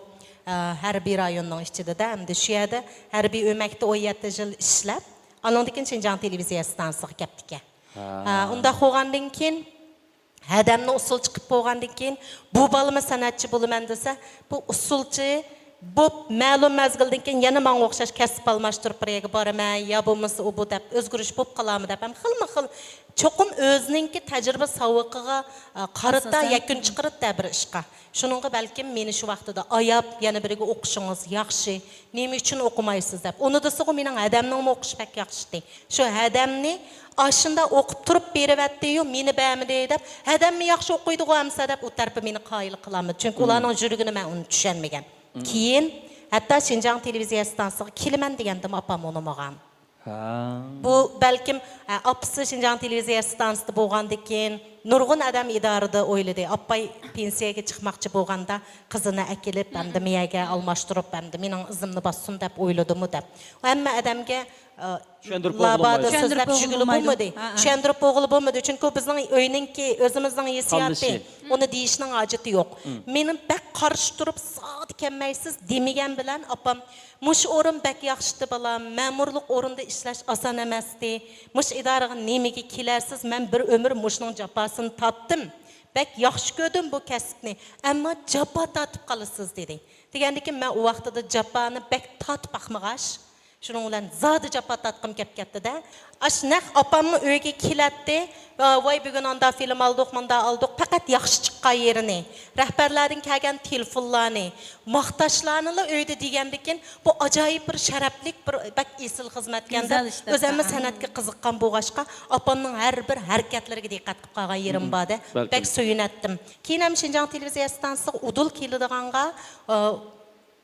S8: harbiy rayonning ichida hamda shu yerda harbiy o'makda 17 yil ishlab, andan keyin Shinjang televiziya stansiyasiga keldik. Unda qo'ygandan keyin hadamni usul chiqib bo'lgandan keyin bu balama san'atchi bo'laman desa, bu usulchi bu ma'lum mezgildan keyin yana menga o'xshash kasb almashtirib bir yerga boraman, yo bo'lmasa u bu deb o'zgarish bo'lib qolarmi deb ham xilma-xil cho'qim o'zininki tajriba saviqiga qarata yakun chiqarib bir ishqa. Shuningga balkim meni shu vaqtida ayab yana biriga o'qishingiz yaxshi, nima uchun o'qimaysiz deb. Uni desa-ku mening adamning o'qish pek yaxshi. Shu adamni ashunda o'qib turib berivatdi-yu, meni ba'midi deb, adamni yaxshi o'qiydi-ku amsa deb u tarafı meni qoyil qilaman. Chunki ularning yurigini men uni tushunmagan. Keyin hatto Şinjan televiziya stansiyasiga kelaman degandim opam unamagan. Bu balkim apisi Şinjan televiziya stansiyasida bo'lgandan keyin nurg'un adam idorada o'yladi. Appay pensiyaga chiqmoqchi bo'lganda qizini akilib, hamda miyaga almashtirib, hamda mening izimni bossin deb o'yladimi deb. Hamma odamga labada so'zlab shuguli bo'lmadi. Tushuntirib o'g'li bo'lmadi. Chunki bizning o'yninki o'zimizning hissiyoti, uni deyishning hojati yo'q. Meni bak qarshi turib, "Soat kelmaysiz" demagan bilan opam mush o'rin bak yaxshi bolam, ma'murlik o'rinda ishlash oson emasdi. Mush idoraga nimaga kelarsiz? Men bir umr mushning jafosini tatdim. Bak yaxshi ko'rdim bu kasbni, ammo jafo tatib qolasiz dedi. Degandiki men u vaqtida jafoni bak tatib baqmag'ash. Shuning bilan zodi jafo tatqim kelib ketdi-da. Ashnaq opamni uyga kelatdi. Voy bugun onda film oldik, menda oldik. Faqat yaxshi chiqqan yerini, rahbarlarning kelgan telefonlarni, maqtashlarni uyda degandikin bu ajoyib bir sharaflik bir bak esil xizmatkanda o'zimiz san'atga qiziqqan bo'lg'ashqa opamning har bir harakatlariga diqqat qilib qolgan yerim borda. Bak suyunatdim. Keyin ham Şinjan televiziya stansiyasiga udul keladiganға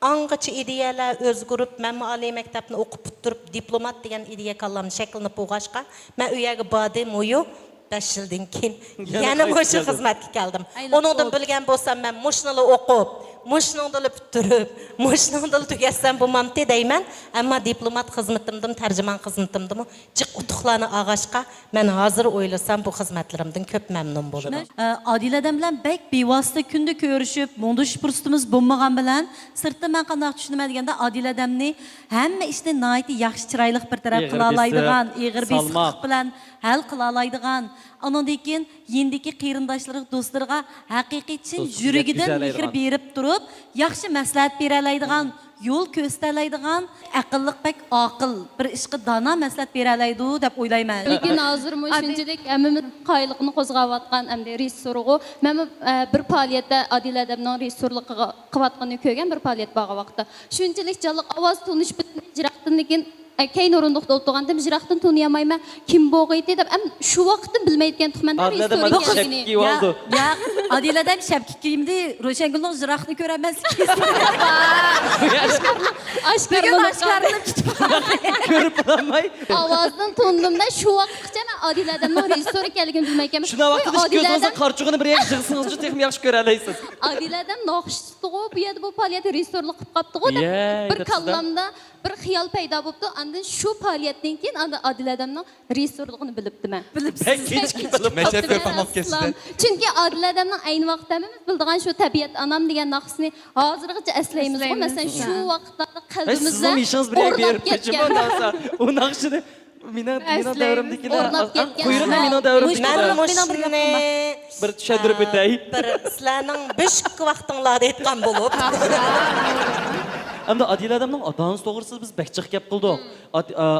S8: Angacha ideyalar o'zgarib, men oliy maktabni o'qib bitirib, diplomat degan ideya kallamni shakllanib bo'lg'ashqa, men u yerga bordim, mo'yu 5 yildan keyin yana o'sha xizmatga keldim. Uningdan bilgan bo'lsam, men mushnili o'qib, mushningdili bitirib, mushningdili tugatsam bo'lmamti deyman, ammo diplomat xizmatimdan, tarjimon xizmatimdan jiq utuqlarni ag'ashqa, men hozir o'ylasam bu xizmatlarimdan ko'p mamnun bo'laman.
S5: Adiladan bilan bek bevosita kunda ko'rishib, mundish fursatimiz bo'lmagan bilan sirtda men qanday tushunaman deganda Adiladamni hamma ishni nihoyatda yaxshi chiroyli bir taraf qila oladigan, ig'ir besiqlik bilan hal qila oladigan, andan keyin yendiki qarindoshlari, do'stlarga haqiqiy chin yurigidan mehr berib turib, yaxshi maslahat bera oladigan, yo'l ko'rsatadigan, aqlli pek aql bir ishga dono maslahat bera oladi deb o'ylayman.
S7: Lekin hozir shunchalik hammamiz qoyiliqni qo'zg'ayotgan hamda resurg'u men bir faoliyatda Adil Adamning resurligiga qilayotganini ko'rgan bir faoliyat bo'lgan vaqtda shunchalik jonliq ovoz tonish bitdi jiraqdan lekin keyin o'rindiqda o'tirganda jiraqdan toniyamayman kim bo'g'aydi deb shu vaqtda bilmaydigan tuxmanda resurga
S5: ya Adil Adam shabki kiyimdi Ro'shangulning jiraqni ko'ramaslik ashkarni
S4: ko'rib bo'lmay
S7: ovozdan tondimda shu vaqtgacha men Adil Adamning resur ekanligini bilmayman.
S4: Shuna vaqtda ko'zingizni qarchug'ini bir yerga yig'sangiz juda ham yaxshi ko'ra olasiz.
S7: Adil Adam noxushdi-ku, bu yerda bu faoliyat resurlik qilib qopdi-ku deb bir kallamda bir xiyol paydo bo'ldi. Andan shu faoliyatdan keyin Adil Adamning resurligini bilibdiman. Chunki Adil Adamning ayni vaqtda biz bildigan shu tabiat anam degan naqsni hozirgacha eslaymiz-ku. Masalan, shu vaqtlarda qalbimizda o'rnab ketgan.
S4: U naqshini mening davrimdagilar quyruqni mening davrimdagilar bir tushuntirib o'tay.
S8: Bir sizlarning beshik vaqtinglarda aytgan bo'lib.
S4: Hamda Adil Adamning ota-onasi to'g'risiz biz bakchiq gap qildik.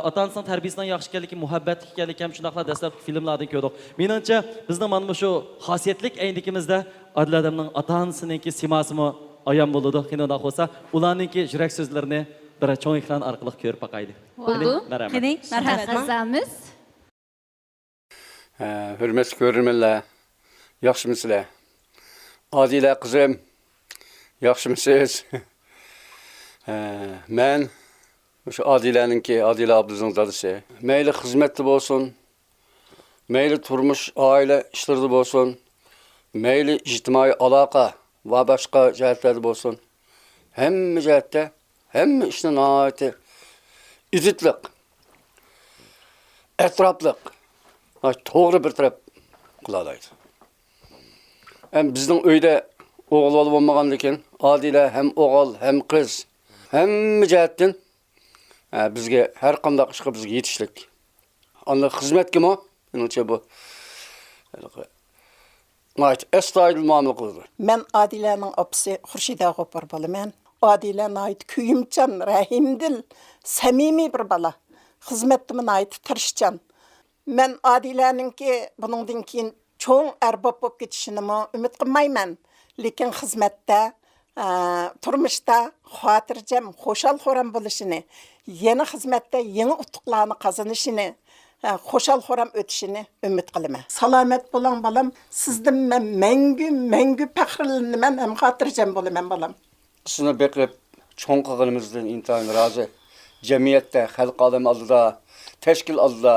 S4: Ota-onasining tarbiyasidan yaxshi ekanligi, muhabbat ekanligi ham shunaqlar dastlabki filmlardan ko'rdik. Menimcha bizning mana shu xosiyatlik aynikimizda Adil Adamning ota-onasiningki simasimi ayon bo'ladi. Kinoda bo'lsa, ularningki yurak so'zlarini bir cho'ng ekran orqali ko'rib boqaylik.
S5: Marhamat.
S9: Azamiz.
S10: Hürmetli görürmenler, yaxşımısınız? Adile kızım, yaxşımısınız? Men, şu Adile'ninki, Adile ablanızın dadısı. Meyli hizmetli olsun, meyli turmuş aile işleri olsun, meyli ictimai alaka ve başka cihetlerde olsun. Hem cihette, hem işinin ayeti, izitlik, etraflık, doğru bir taraf kılalaydı. Hem bizden öyle oğul olup olmagan için Adile hem oğul hem kız hem cihetten bizge her kandak işe bizge yetişlik. Anlı hizmet kim o? Benimce bu. Estağfurullah muamele kıldı.
S11: Ben Adile'nin apısı Hurşida Gopar balaman. Adile ait kuyumcan, rahimdil, samimi bir bala. Hizmettimin ait tırışcan. Men Adile'ninki bunun keyin çoğun erbab bop ketişini ümit qilmayman. Lekin xizmatda, turmuşda xotirjam, xoşal xoram bo'lishini, yeni xizmatda yeni utuqlarni qazanishini, xoşal xoram o'tishini umid qilaman. Salomat bo'ling balam, sizdan men mangu faxrlanaman, ham xotirjam bo'laman balam.
S10: Sizni beqilib cho'ng qilganimizdan intayin rozi. Jamiyatda, xalq odam oldida, tashkil oldida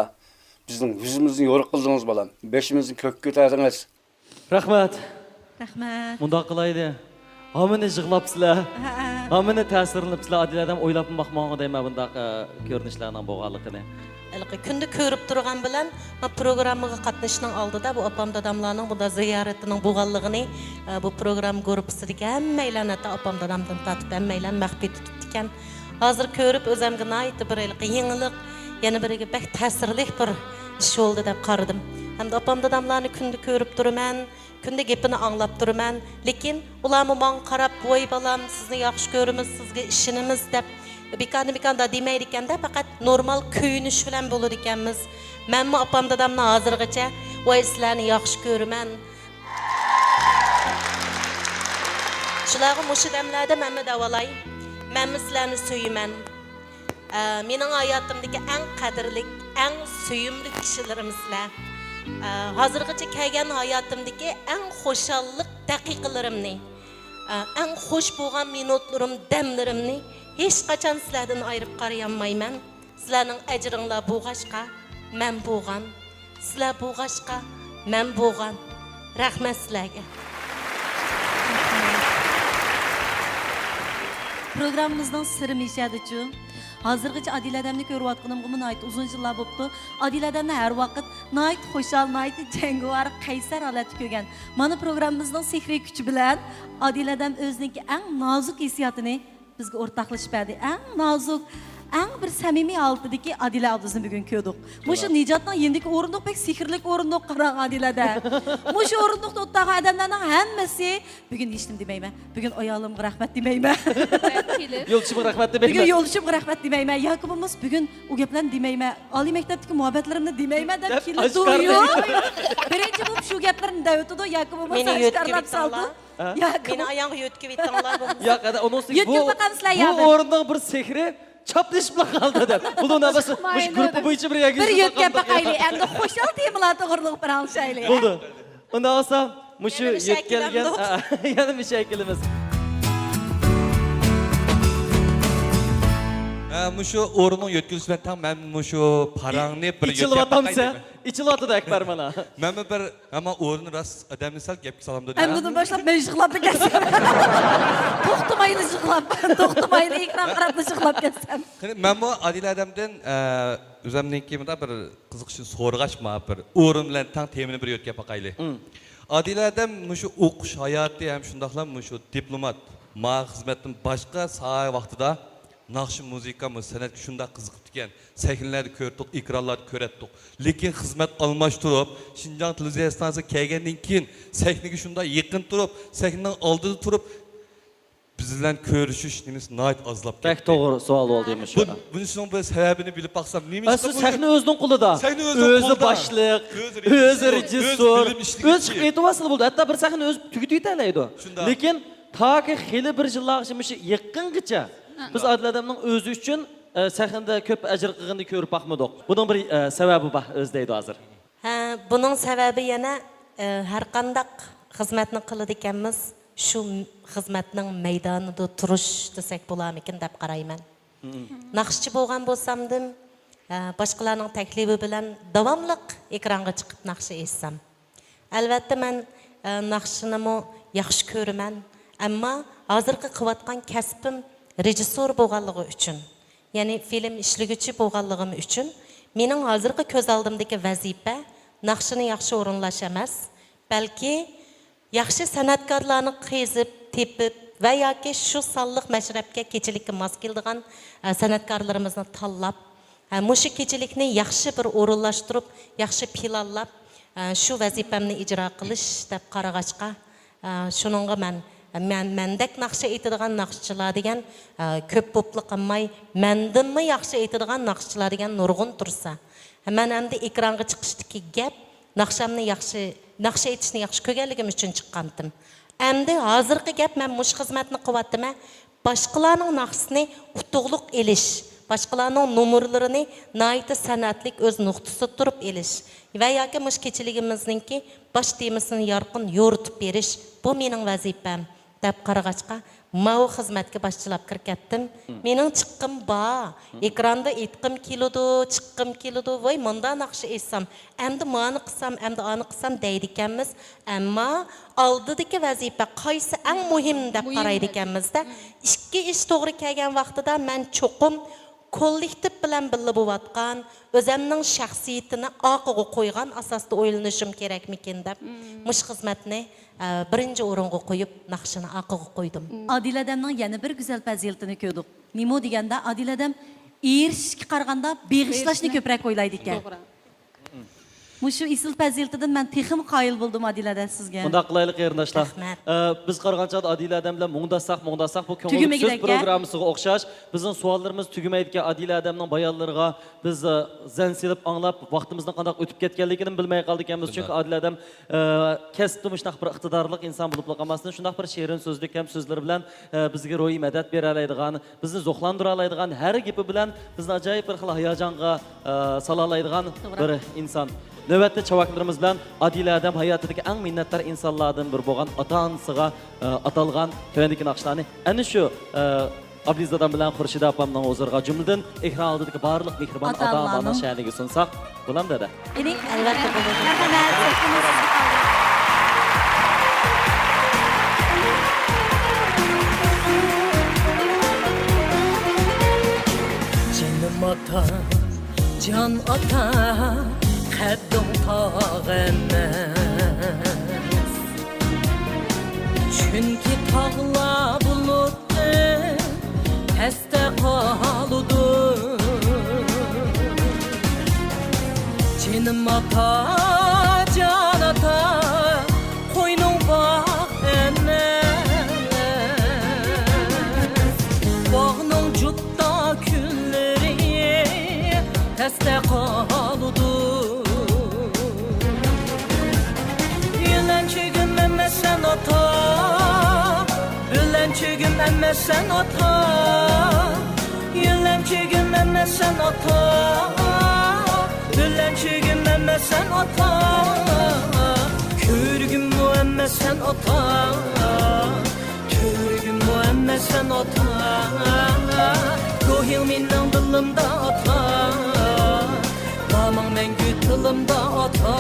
S10: bizning yuzimizni yo'riq qildingiz balam. Beshimizni ko'kka ko'tardingiz.
S4: Rahmat.
S5: Rahmat.
S4: Mundaq qilaydi. Hamını yig'labsizlar. Hamını ta'sirlanibsizlar. Adiladam o'ylab baxmoqqa deyman bundaq ko'rinishlarning bo'lganligini.
S8: Күнді көріп тұрған білән, программаға қатнышының алдыда, bu apam dadamlarning bu da ziyaretinin boğanlığını, bu program grupsidagi hammaylarni apam dadamdan tatib hammaylarni maxfiy tutibdikan. Hozir ko'rib o'zimga aytdi bir yengillik, yana biriga bek ta'sirli bir ish bo'ldi deb qaradim. Hamda apam dadamlarni kunda ko'rib turaman, kunda gapini anglab turaman, lekin ularni menga qarab, "Voy balam, sizni yaxshi ko'ramiz, sizga ishonamiz" deb Bikan da demeydi iken de fakat normal köyünüş falan bulur ikenmiz. Ben mi apam dadamla hazırgıca o eslerini yaxşı görümen. Şulağı muşu demlerde ben mi davalay, ben mi sizlerini söyümen. Benim hayatımdaki en kadirlik, en söyümlü kişilerimizler. Hazırgıca kelgen hayatımdaki en hoşallık dakikalarımni, en hoş boğan minutlarım, demlerimni hiç kaçan sizlerden ayırıp qarayanmayman. Sizlerning ecringlar boğaşqa, men boğan. Sizler boğaşqa, men boğan. Rahmet sizlerge.
S5: Programımızdan sırrım işadı üçün. Hazırgıca Adiladamni ko'rib atqanimga ait uzun yillar bo'pti. Adiladamni har vaqt nayt xo'shal, nayt jangovar, qaysar holatda ko'rgan. Mana programmamizning sehriy kuchi bilan Adiladam o'zining eng nozik hissiyotini bizga o'rtoqlashib berdi. Eng nozik, eng bir samimiy holatdagi Adila abduzni bugun ko'rdik. Mushu Nijatning yendiki o'rindiq pek sehrli o'rindiq qarang Adilada. Mushu o'rindiqda o'tgan odamlarning hammasi bugun hech nima demayman. Bugun ayolimga rahmat demayman.
S4: Yo'lchimga rahmat demayman.
S5: Bugun yo'lchimga rahmat demayman. Yakubimiz bugun u gaplarni demayman. Oliy maktabdagi muhabbatlarimni demayman deb kelib to'yib. Birinchi bo'lib shu gaplarni davotida Yakubimiz tashqarlab soldi.
S8: Meni ayağımı yötkü bittanlar bu.
S4: Yo'q, onun ustiga bu o'rindiq bir sehri chaplish bilan qoldi deb. Buning nabasi mush guruh bo'yicha bir yangi
S5: bir yetgan baqayli, endi xo'shal temalar to'g'riliq bir alshayli.
S4: Bo'ldi. Unda olsam mushu yetkazgan yana mishaykilimiz.
S6: Muşu o'rnining yetkazishdan tam men muşu parangni bir
S4: yetkazib İçilatı da ekber bana.
S6: Ben bir ama o'rni rost odamni sal gapga salamda.
S5: Hem bundan başlap men yig'lab ketsam. To'xtamayli yig'lab, to'xtamayli ekran qarab yig'lab ketsam.
S6: Men bu Adil odamdan o'zimnikimda bir qiziqishni so'rg'ashma bir o'rin bilan tang temini bir yotga baqayli. Adil odam mushu o'qish hayoti ham shundaqlar mushu diplomat, ma xizmatning boshqa soha vaqtida Naqshi muzika mı sanatga shunda qiziqib ekan. Sahnlarni ko'rdik, ekranlarni ko'ratdik. Lekin xizmat almashtirib, Xinjiang televiziya stansiyasiga kelgandan keyin sahnaga shunda yaqin turib, sahnaning oldida turib bizlar ko'rishish nimasi nihoyat azlab ketdi.
S4: Pek to'g'ri savol oldu demiş.
S6: Buning bir sababini bilib baqsam, nima
S4: ishda bu? Sahna o'zining qo'lida. O'zi boshliq, o'zi rejissor, o'zi chiqib aytuvasili bo'ldi. Hatto bir sahna o'zi tugitib yetalaydi. Lekin taki xili bir yillargacha yaqingacha biz Adil odamning o'zi uchun sahnada ko'p ajr qilganini ko'rib baqmadik. Buning bir sababi bor o'zdaydi hozir.
S8: Buning sababi yana har qandaq xizmatni qiladi ekanmiz, shu xizmatning maydonida turish desak bo'larmikin deb qarayman. Naqshchi bo'lgan bo'lsamdim, boshqalarning taklifi bilan davomliq ekranga chiqib naqsh etsam. Albatta men naqshini yaxshi ko'raman, ammo hozirgi qilayotgan kasbim rejissor bo'lganligi uchun, ya'ni film ishlaguvchi bo'lganligim uchun mening hozirgi ko'z oldimdagi vazifa naqshini yaxshi o'rinlash emas, balki yaxshi san'atkorlarni qezib, tepib va yoki shu sonliq mashrabga kechilikka mos keladigan san'atkorlarimizni tanlab, mushu kechilikni yaxshi bir o'rinlashtirib, yaxshi planlab, shu vazifamni ijro qilish deb qarag'achqa, shuningga men Mendek naqşı aytadigan naqşçılar degan ko'p bo'pli qilmay, mendinmi yaxshi aytadigan naqşçılar degan nurg'un tursa. Men endi ekranga chiqishdagi gap naqshamni naqsh aytishni yaxshi ko'rganligim uchun chiqqandim. Endi hozirgi gap men mush xizmatni qilyaptim. Boshqalarning naqsini utuqliq elish, boshqalarning nomerlarini nayta san'atlik o'z nuqtasi turib elish va yoki mush kechiligimizningki bosh temasini yorqin yo'ritib berish bu mening vazifam deb qarag'achqa mau xizmatga boshchilab kirib ketdim. Mening chiqqim bor. Ekranda aytqim keladi, chiqqim keladi. Voy, munda naqshi aytsam, endi mani qilsam, endi ani qilsam deydi ekanmiz. Ammo oldidagi vazifa qaysi eng muhim deb qaraydi ekanmizda. Ikki ish to'g'ri kelgan vaqtida men cho'qim kollektiv bilan birga bo'layotgan, o'zimning shaxsiyatini orqaga qo'ygan asosda o'ylanishim kerakmikin deb mush xizmatni birinchi o'ringa qo'yib naqshini orqaga qo'ydim.
S5: Adil Adamning yana bir go'zal fazilatini ko'rdik. Nima deganda Adil Adam erishishga qaraganda beg'ishlashni ko'proq o'ylaydi ekan. Mushu isil fazilatidan men texim qoyil bo'ldim Adil Adam sizga.
S4: Bunda qilaylik qarindoshlar. Biz qarag'ancha Adil Adam bilan mungdasak bu ko'ngil so'z programmasiga o'xshash bizning savollarimiz tugamaydigan Adil Adamning bayonlariga biz zan silib anglab vaqtimizning qanday o'tib ketganligini bilmay qoldik ekanmiz. Chunki Adil Adam kasbda shunday bir iqtidorli inson bo'lib qolmasdan shunday bir shirin so'zlik ham so'zlar bilan bizga ro'yi madad bera oladigan, bizni zo'qlandira oladigan, har gapi bilan bizni ajoyib bir xil hayajonga sola oladigan bir inson. Növbətdə çavaklarımız bilan Adil Adam hayatidagi eng minnatdor insonlardan bir bo'lgan ota-onasiga atalgan tövəndəki naqshlarni ana shu Abdizadam bilan Xurshida opamning huzuriga jumladan ekran oldidagi barliq mehribon ota-onalarning sha'niga sunsak bo'lamdi da.
S5: Albatta bo'ladi.
S3: Canım ata, can ata, Xəddum tağ-əməz. Çünki tağla bulutdur, təstə qalıdır. Canım ata, can ata, qoynun bax-əməz. Bağının cutda külləri, təstə qalıdır. Sen ata, Bülentçigim emme sen ata, Yüllemçigim emme sen ata, Bülentçigim emme sen ata, Kürgüm mu emme sen ata, Kürgüm mu emme sen ata, Ruhim minnan dilimda ata, Damang mengü dilimda ata.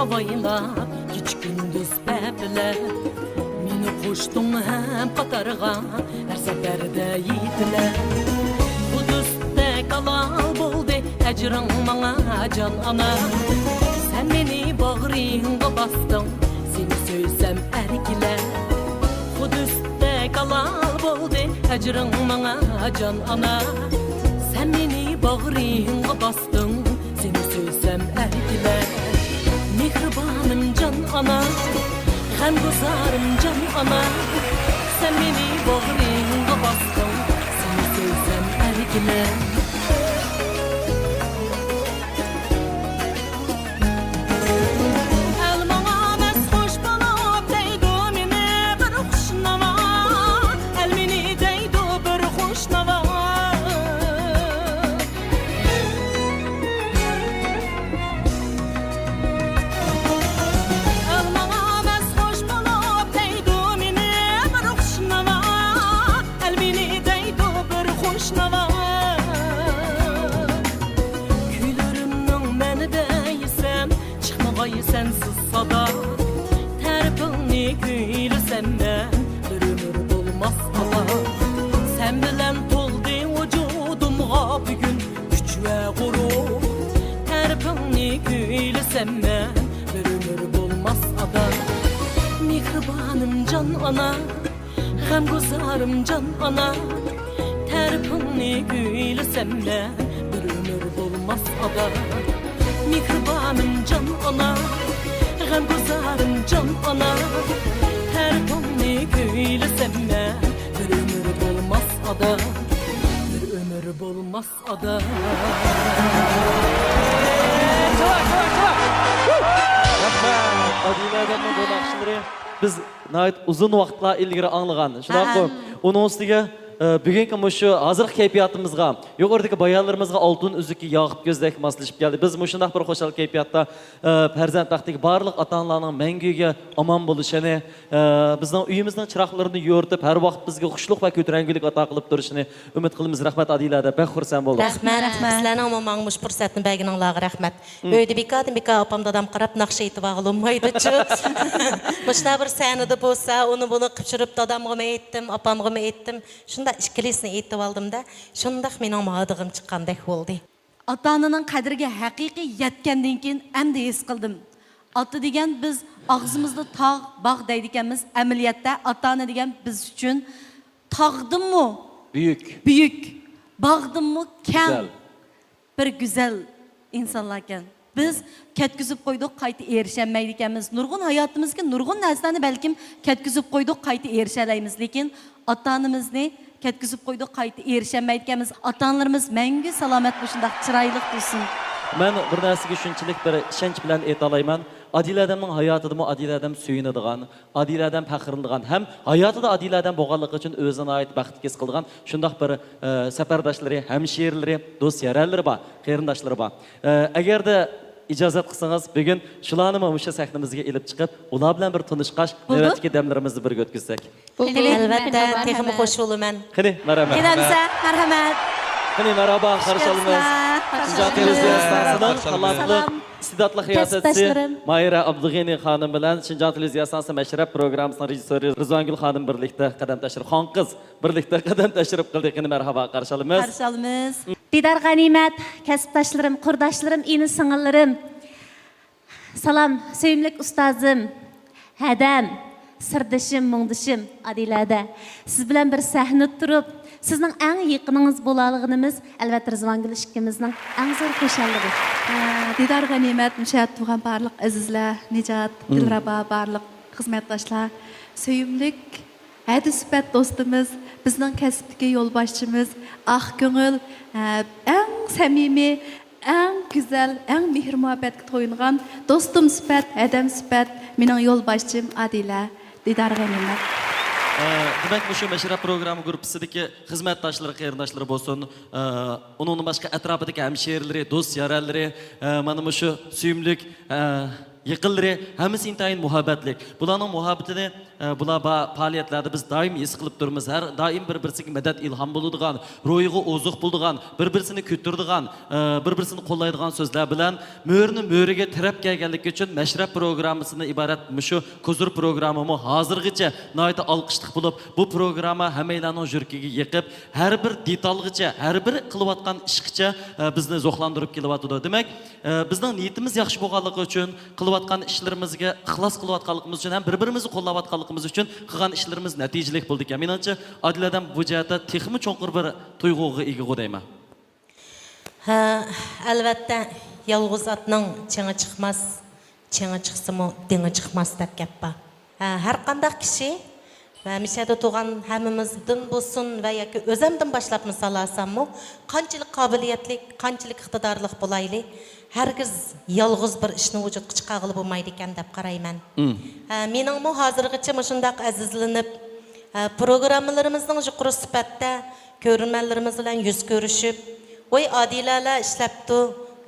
S3: Avayla hiç gündüz bəblə Meni qoşdun həm qatarğa Hər səfərdə yitilər Qudusdə qalal boldu Əcrin mana can ana Sən meni bağrınğa bastın Seni söysəm ərgilə Qudusdə qalal boldu Əcrin mana can ana Sən meni bağrınğa bastın Seni söysəm ərgilə Mehribanım can ana, G'amguzarım can ana, Sen meni bağrınga bastın, Seni sevsem ergile. Elmana mes hoş bana deydu meni bir xushnava, El meni deydu bir xushnava. Sensiz sada Tərpilni güylüsəm mən Bir ömür olmaz ala Sen bilen toldu vücudumğa bugün Güç ve gurur ana G'amguzarım can ana Tərifini göyləsəm mən Bir ömür olmaz ada Mihribanım can ana G'amguzarım can ana Tərifini göyləsəm mən Bir ömür olmaz ada Bir ömür olmaz ada
S4: Adiladanın bu nakşıları biz nəhayət uzun vaxtlar ilgiri anlığan. Şuna qoy. Onun üstüge bugünkü şu hazır keyfiyatımızga, yuqoridagi bayanlarımızga altın üzükü yağıp gözdek maslashib geldi. Biz muşundaq bir xoşal keyfiyatda farzand taxtiki barlıq ata-onalarning manguga omon bo'lishini, bizning uyimizning chiroqlarini yo'ritib, har vaqt bizga xushluq va ko'tarankilik ato qilib turishini umid qilamiz. Rahmat Adilada, bek xursand bo'ldim.
S8: Rahmat. Sizlarning mamangmuş fursatni berganinglarga rahmat. Uyda beka opam dadam qarab naqsh aytib olmaydi-chi. Boshda bir sanada bo'lsa, uni buni qipchirib dadamga aytdim, opamga aytdim. Shunda ikkilisini aytib oldim-da, shundaq mening madig'im chiqqandek bo'ldi.
S5: Ota-onaning qadriga haqiqiy yetgandan keyin endi his qildim. Ota degan biz og'zimizda tog', bog' deydi ekanmiz. Amaliyotda ota-ona degan biz uchun tog'dimmi? Buyuk. Bog'dimmi? Kang. Bir go'zal insonlar ekan. Biz ketkizib qo'ydik, qayta erishmaydi ekanmiz. Nurg'un hayotimizga nurg'un narsalarni balkim ketkizib qo'ydik, qayta erishalaymiz, lekin ota-onamizni ketkizib qo'ydik, qayta erishamaydi ekanmiz. Ota-onalarimiz mangu salomat bo'lsin, chiroyli bo'lsin.
S4: Men bir narsaga shunchalik bir ishonch bilan ayta olaman. Adila adamning hayotida Adila adam suyunadigan, Adila adam faxrlanadigan, ham hayotida Adila adam bo'lganligi uchun o'zini oid baxtga his qilgan shundoq bir safardoshlari, hamshirlari, do'st yaralari bor, qarindoshlari bor. Agarda ijozat qilsangiz, bugun shularni o'sha sahnamizga elib chiqib, ular bilan bir tanishqash, navbatdagi damlarimizni birga o'tkazsak.
S8: Albatta, texmi xush bo'laman.
S4: Qani, marhamat.
S5: Kelamsa, marhamat.
S4: Qani, marhaba, qarshi olamiz. Sinjon televiziya stansiyasining talantli iste'dodli riyosatchisi Mayra Abdug'ani xonim bilan Sinjon televiziya stansiyasi mashrab programmasining rejissyori Rizvongul xonim birlikda qadam tashrif, xonqiz birlikda qadam tashrif qildik. Qani, marhaba, qarshi olamiz.
S5: Qarshi olamiz.
S9: Didar G'animat, kasbdoshlarim, qurdoshlarim, ini singillarim. Salom, sevimli ustozim, hadam, sirdishim, mungdishim Adilada. Siz bilan bir sahna turib, sizning eng yaqininiz bo'laligimiz albatta Rizvongul ikkimizning eng zo'r xo'shalligi.
S12: Didar G'animat, mushat tug'an barliq azizlar, Nijat, Dilraba barliq xizmatdoshlar, sevimli Hadi sifat do'stimiz, bizning kasbdagi yo'lboshchimiz, ah ko'ngil, eng samimiy, eng go'zal, eng mehr-muhabbatga to'yingan do'stim sifat, adam sifat, mening yo'lboshchim Adila Didar G'animat.
S4: Demek bu şu meşhur programı grupsidagi xizmatdoshlari, qarindoshlari bo'lsin, onun başka etrafidagi hamshirlari, do'st yaralari, mana bu şu suyumlik yaqinlari hammasi intayin muhabbatlik. Bularning muhabbatini bular faoliyatlarda biz doim his qilib turamiz. Har doim bir-birisiga madad ilhom bo'ladigan, ro'yiga oziq bo'ladigan, bir-birisini ko'taradigan, bir-birisini qo'llaydigan so'zlar bilan mo'rni mo'riga tirab kelganligi uchun mashrab programmasini iborat shu Kozur programmami hozirgacha nihoyat olqishliq bo'lib, bu programma hammalarning yurkiga yiqib, har bir detalgacha, har bir qilayotgan ishgacha bizni zo'qlantirib kelyapti. Demak, bizning niyatimiz yaxshi bo'lganligi uchun qilayotgan ishlarimizga ixlos qilayotganligimiz uchun ham bir-birimizni qo'llayotganligimiz uchun qilgan ishlarimiz natijali bo'ldi ekan. Menimcha Adiladan bu jihatda texmi cho'nqir bir tuyg'uga ega deyman.
S8: Ha, albatta, yolg'iz otning chingi chiqmas, chingi chiqsimi dingi chiqmas deb gap bor. Har qanday kishi va mishada tug'an hammamizdan bo'lsin va yoki o'zimdan boshlab misol olsammi, qanchalik qobiliyatli, qanchalik iqtidorli bo'laylik, hargiz yolg'iz bir ishni vujudga chiqarg'ili bo'lmaydi ekan deb qarayman. Meningmi hozirgacha shundaq azizlanib, programmalarimizning yuqori sifatda ko'rmanlarimiz bilan yuz ko'rishib, voy Adilalar ishlabdi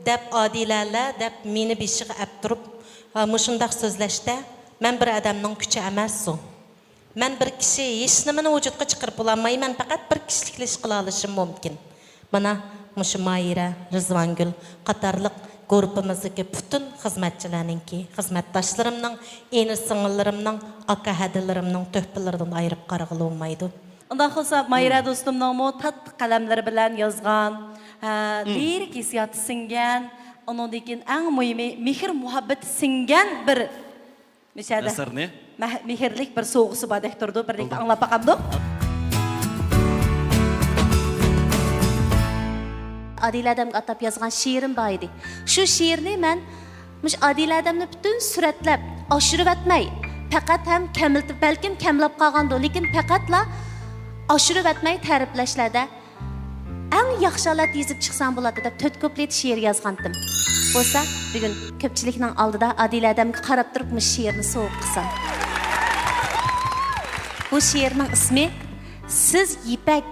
S8: deb Adilalar deb meni beshiga olib turib, shundaq so'zlashda men bir odamning kuchi emasman. Men bir kishi hech nimani vujudga chiqarib bo'lmayman, faqat bir kishilik ish qila olishim mumkin. Mana mushu Mayra, Rizvongul qatorliq guruhimizdagi butun xizmatchilarningki, xizmatdoshlarimning, eni singillarimning, aka hadilarimning to'hpalaridan ayirib qarag'ili olmaydi.
S5: Undan qolsa Mayra do'stimning tatlı qalamlari bilan yozgan, lirik hissiyoti singan, undan keyin eng muhimi mehr muhabbati singan bir mishada.
S4: Asarni
S5: mehrlik bir soğuğusu badek durdu. Birlikte anlap bakamdık.
S7: Adil Adamga atab yazgan şiirim var idi. Şu şiirni men Adil Adamni bütün suretlab, oshirib etmay, faqat ham kamiltib, balkim kamlab qolgandi, lekin faqatla oshirib etmay ta'riflashlarda eng yaxshi holat yezib chiqsam bo'ladi deb 4 kuplet şiir yazgandim. Bo'lsa, bugun ko'pchilikning oldida Adil Adamga qarab turib bu şiirni so'q qilsam. Bu şiirning ismi Siz Yipak,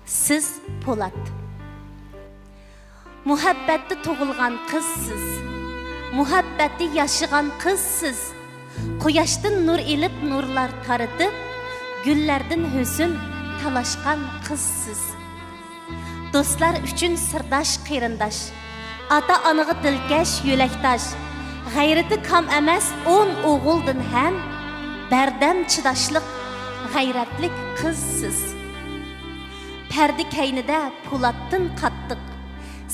S7: Siz Po'lat. Muhabbatda tug'ilgan qizsiz, muhabbatda yashagan qizsiz, quyoshdan nur ilib nurlar taritib, gullardan husn talashgan qizsiz. Do'stlar uchun sirdosh qarindosh, ota-onaga dilkash yo'lakdosh, g'ayrati kam emas 10 o'g'ildan ham bardam chidashliq, g'ayratlik qizsiz. Perdi kaynida Po'latdan qattiq,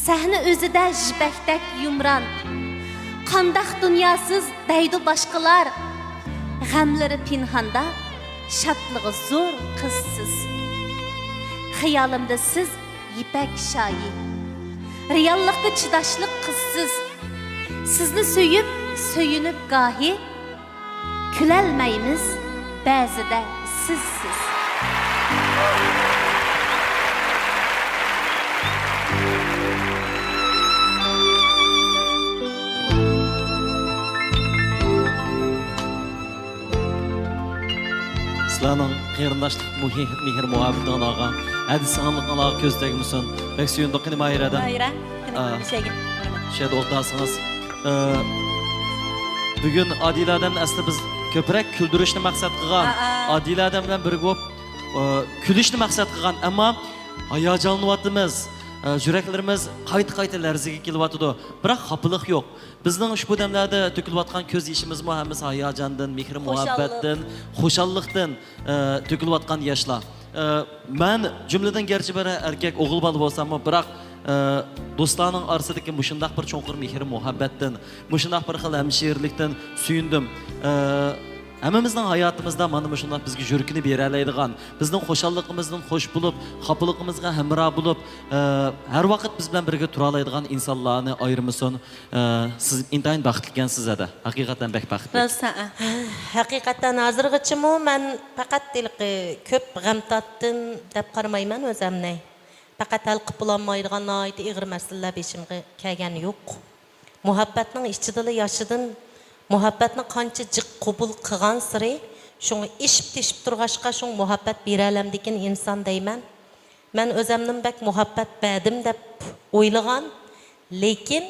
S7: sahne o'zida jibakdak yumron. Qandaq dunyosiz deydi boshqalar, g'amlari pinhonda, shodlig'i zo'r qizsiz. Xiyolimda siz Yipak shoyi, reallikka chidashliq qizsiz. Sizni suyib, suyunib gohi, kulolmaymiz ba'zida sizsiz.
S4: Sizlarning qarindoshlik mehr muhabbatdan olgan hadis anliqlar ko'zdagimisan. Bek suyundiqni Mayradan.
S5: Mayra,
S4: Şeyde o'rtasiniz. Bugun Adil Adam asli biz ko'proq kuldirishni maqsad qilgan. Adil Adam bilan birga bo'lib kulishni maqsad qilgan, ammo hayajonlanyapmiz. Yuraklarimiz qayta larzaga kelyapti. Biroq xafalık yo'q. Bizning ushbu damlarda to'kilayotgan ko'z yoshimiz hammasi hayajondan, mehr muhabbatdan, xushallikdan to'kilayotgan yoshlar. Men jumladan garchi bir erkak o'g'il bola bo'lsam, biroq do'stlarning orasidagi mushundaq bir cho'nqir mehr muhabbatdan, mushundaq bir xil hamshirlikdan suyundim. Hammamizning hayotimizda mana shunday bizga yurkini bera oladigan, bizning xushalligimizdan xush bo'lib, xafaligimizga hamroh bo'lib, har vaqt biz bilan birga tura oladigan insonlarni ayirmasin. Siz intayin baxtli ekansiz ada. Haqiqatan bek baxtli.
S8: Haqiqatan hozirgacha men faqat ko'p g'am tatdim deb qaramayman o'zimni. Faqat hal qilib bo'lolmaydigan noyati ig'ir masalalar beshimga kelgan yo'q. Muhabbatning ichida yashadim. Muhabbatni qancha jiq qabul qilgan siri, shuni ishib-teshib turg'ashqa shun muhabbat beralamdikin inson deyman. Men o'zimning bak muhabbat berdim deb o'ylagan, lekin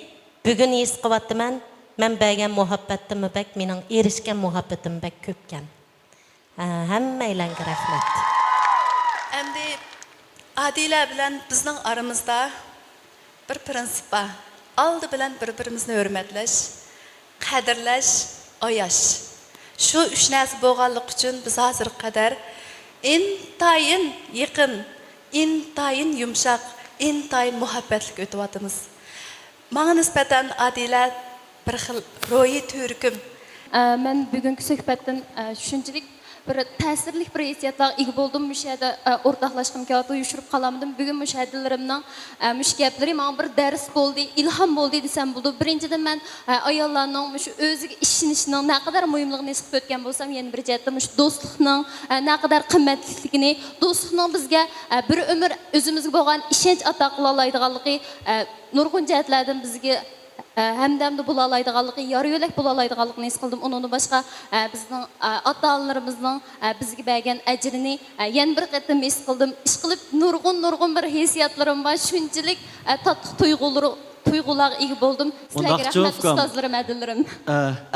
S8: bugun his qilyapman, men bergan muhabbatim bak mening erishgan muhabbatim bak ko'pkan. Hammalarga rahmat.
S12: Endi Adila bilan bizning aramizda bir prinsip bor. Oldi bilan bir-birimizni hurmatlash, qadrlash, oyash. Shu uch narsa bo'lganligi uchun biz hozir qadar intayin yaqin, intayin yumshoq, intayin muhabbatli o'tyapmiz. Menga nisbatan Adila bir xil ro'yi turkum.
S7: Men bugungi suhbatdan shunchalik bir ta'sirli bir hissiyotlarga ega bo'ldim. Mushada o'rtoqlashgim keldi, uyushtirib qolamadim. Bugun mushadilarimning mushgaplari menga bir dars bo'ldi, ilhom bo'ldi desam bo'ldi. Birinchidan men ayollarning shu o'ziga ishonishining naqadar muhimligini his qilib o'tgan bo'lsam, yana bir jihatdan shu do'stlikning naqadar qimmatliligini, do'stlikning bizga bir umr o'zimizga bo'lgan ishonch ato qila oladiganligi nurg'un jihatlardan bizga hamdamda bo'la oladiganligi, yor yo'lak bo'la oladiganligini his qildim. Undan boshqa bizning ota-onalarimizning bizga bergan ajrini yana bir qatim his qildim. Ish qilib nurg'un bir hissiyotlarim bor. Shunchalik tatbiq tuyg'ularga ega bo'ldim. Sizlarga rahmat ustozlarim, adillarim.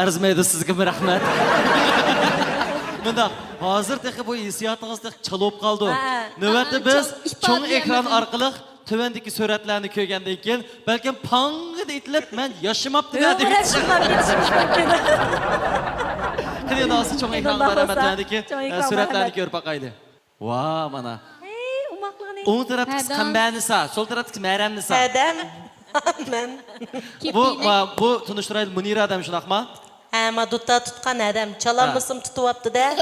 S4: Arzmaydi sizga rahmat. Bunda hozir texi bu hissiyotingizni chalib qoldi. Navbatda biz cho'ng ekran orqali tövendeki suratlarni ko'rgandan keyin balkim pang'i deyilib men yashimabdi deb qilib do'sti cho'ng ekran baramandagi suratlarni ko'rib boqayli. Va mana o'ng tarafdagi qambanisa, sol tarafdagi maramnisa.
S8: Adam. Men.
S4: Bu tunishtirayli Munira adam shunaqmi?
S8: Ama duta tutkan adam çalanmasım tutuaptı da.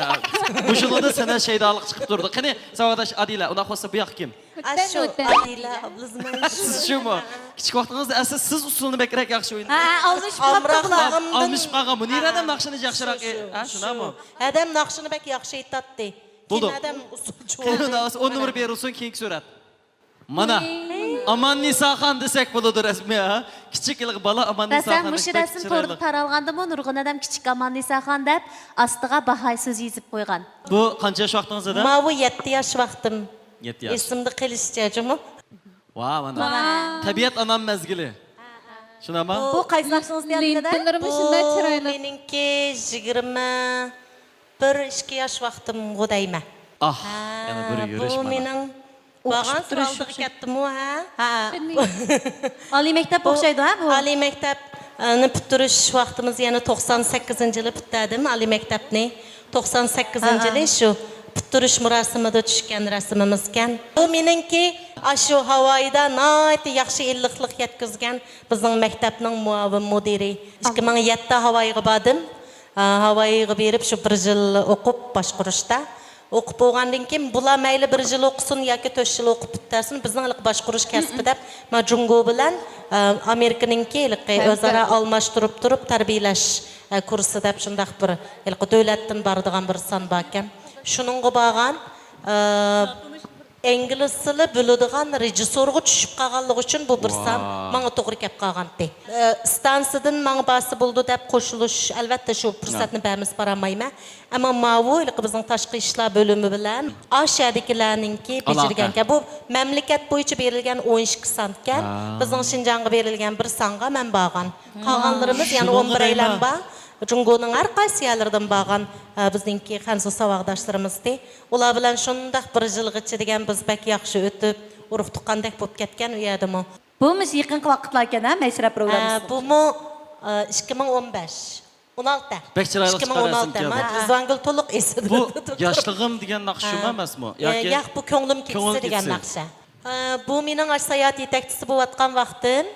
S4: Muşulunda sana şeydalık çıkıp durdu. Qani, savaqdaş Adila, ona xo'sa bu yoq kim?
S8: Aşu Adila ablazman.
S4: Siz shumi? Kichik vaqtingizda asl siz usulni bekrak yaxshi o'yin.
S5: Almış qaptı.
S4: Almış qag'am. Nereden naqshini yaxshiroq? Ha, shunami?
S8: Adam naqshini bek yaxshi aytatdi.
S4: Bo'ldi.
S8: Adam usulchi.
S4: O numar berilsin keyingi surat. Mana Aman Nisaxon desak bo'ladi rasmiy, ha? Kichik ilq bola Aman Nisaxon.
S7: Desem bu resim to'liq taralganda mı nurg'un adam kichik Aman Nisaxon deb astiga bahay so'z yozib qo'ygan.
S4: Bu qancha yosh vaqtingizda?
S8: Mavu 7 yaş vaqtim.
S4: 7 yosh.
S8: Esimde qilishchajimi?
S4: Vay mana. Tabiat anam mezgili. Shunami?
S5: Bu qaysi naqshingiz deyapti-da?
S9: Lentlarimiz shunday chiroyli.
S8: Meningki 21-2 yaş vaqtim g'odayma.
S4: Ah, yana bir yurish
S8: Bu
S4: mana.
S8: mening Bağan sıraldığı kettim o ha?
S5: Ha. Ali mektep o'xshaydi ha bu?
S8: Ali mektepni bitirish vaqtimiz yana 98-yili bitirdim Ali mektepni. 98-yili shu bitirish murosimida tushgan rasmimiz ekan. Bu meningki shu Havoyda nihoyat yaxshi illiqlik yetkazgan bizning maktabning muavin mudiri. 2007 Havoyga bordim. Havoyga berib shu 1 yil o'qib boshqarishda. O'qib bo'lgandan keyin bular mayli 1 yil o'qisin yoki 4 yil o'qib bitirsin, bizning ilk boshqarish kasbi deb Majungo bilan Amerikaninki o'zaro almashtirib turib tarbiyalash kursi deb shundaq bir ilk davlatdan boradigan bir son bor ekan. Shuningga borgan ingliz tili biladigan rejissorga tushib qolganligi uchun bu bir son menga to'g'ri kelib qolgandi. Stansiyadan menga basi bo'ldi deb qo'shilish albatta shu fursatni beramiz baramayman. Ammo mavu bizning tashqi ishlar bo'limi bilan Ashadikilarninki bejirgan ekan. Bu mamlakat bo'yicha berilgan 12 son ekan. Bizning Shinjonga berilgan bir songa men borgan. Qolganlarimiz yana 11 aylan bor. Jungo'ning har qaysi yerlardan borgan bizningki Xanzo savaqdoshlarimiz-di. Ular bilan shundaq 1 yilgacha degan biz bak yaxshi o'tib, urug' tuqqandek bo'lib ketgan u yerdimi.
S5: Bu mis yaqinqi vaqtlar ekan ha, Maysira programmasi.
S8: Bu mu 2015. 16.
S4: Bek chiroyli chiqarasiz.
S8: 2016. Rizvangul to'liq esida.
S4: Bu yoshlig'im degan naqsha emasmi?
S8: Yoki bu ko'nglim ketsa degan naqsha. Bu mening sayyohat yetakchisi bo'layotgan vaqtim.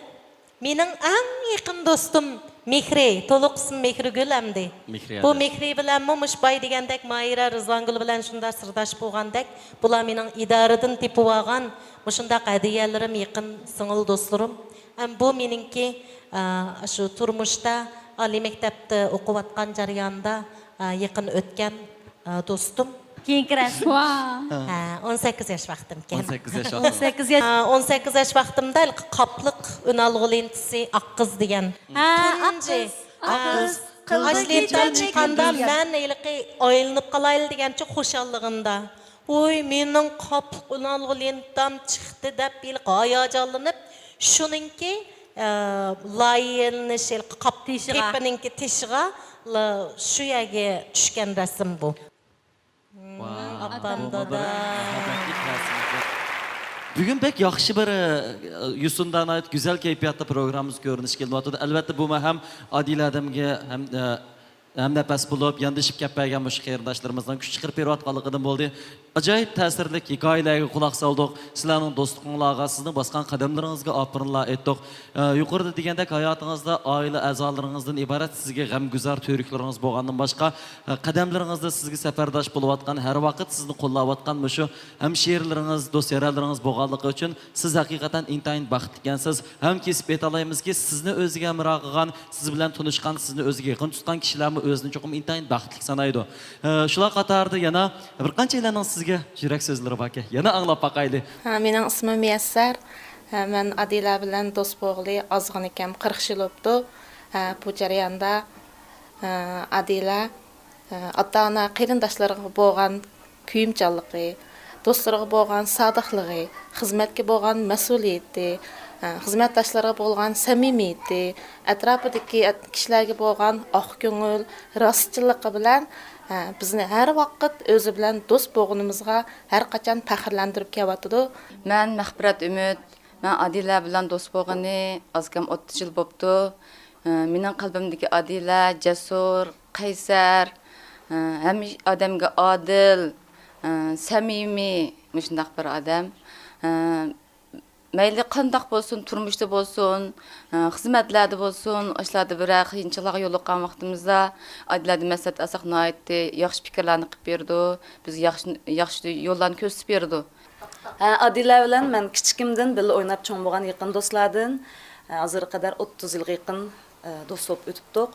S8: Mening eng yaqin do'stim Mehri, to'liq ism Mehrigul amdi. Bu Mehri bilan mush boy degandek Mayra Rizvangul bilan shunda sirdosh bo'lgandek, bular mening idoradan tepib olgan mushundaq hadiyalarim yaqin singil do'stlarim. Bu meningki shu turmushda oliy maktabda o'qiyotgan jarayonda yaqin o'tgan do'stim.
S5: Keyin kirasiz.
S8: 18 yosh vaqtim ekan.
S5: 18
S8: yosh vaqtimda qapliq unalg'u lentisi Aqqiz degan. Aqqiz. Aqqiz chiqqanda men aylanib qolayli degancha xushalligimda. Oy, mening qapliq unalg'u lentam chiqdi deb hayajonlanib, shuningki layilnish qap tepininki teshig'a shu yerga tushgan rasm bu.
S4: Bugun bek yaxshi bir Yusundan ait güzel kayfiyatda programımız ko'rinish kelyapti. Albatta bu ham Adila adamga ham nafas bo'lib, yondashib kelgan bu qarindoshlarımizdan kuch chiqarib berayotganligidan bo'ldi. Ajoyib ta'sirli hikoyalarga quloq soldik. Sizlarning do'stliklaringizga, sizning bosgan qadamlaringizga opirinlar aytdik. Yuqorida degandek hayotingizda oila a'zolaringizdan iborat sizga g'amguzar to'riklaringiz bo'lgandan boshqa qadamlaringizda sizga safardosh bo'layotgan, har vaqt sizni qo'llayotgan shu hamshirlaringiz, do'st-yaralaringiz bo'lganligi uchun siz haqiqatan intayin baxtli ekansiz. Ham kesib aytalaymiz-ki, sizni o'ziga miro qilgan, siz bilan tanishgan, sizni o'ziga yaqin tutgan kishilarni o'zini cho'qim intayin baxtli sanaydi. Shular qatorida yana bir qanchalarning sizga yurak so'zlari bor ekan. Yana anglab baqayli.
S13: Mening ismim Muyassar. Men Adila bilan do'st bo'lg'ili ozg'in ekan 40 yil o'tdi. Bu jarayonda Adila ota-ona qarindoshlariga bo'lgan kuyimchanligi, do'stlariga bo'lgan sodiqligi, xizmatga bo'lgan mas'uliyati, xizmatdoshlariga bo'lgan samimiyati, atrofidagi kishilarga bo'lgan oq ko'ngil, rostchilligi bilan bizni har vaqt o'zi bilan do'st bo'lganimizga har qachon faxrlantirib kelyapti.
S14: Men Mahbirat Umid, men Adila bilan do'st bo'lgani ozgam 30 yil bo'pti. Mening qalbimdagi Adila jasur, qaysar, ham odamga odil, samimiy, shundaq bir odam. Mayli qandaq bo'lsin, turmushda bo'lsin, xizmatlarda bo'lsin, ishlarda bir qiyinchilik yo'liqqan vaqtimizda Adilada maslahat asaq noyatdi, yaxshi fikrlarni qilib berdi, biz yaxshi yo'llarni ko'rsatib berdi.
S15: Adila bilan men kichikimdan birga o'ynab cho'ng bo'lgan yaqin do'stlardan hozirga qadar 30 yilga yaqin do'st bo'lib o'tibdik.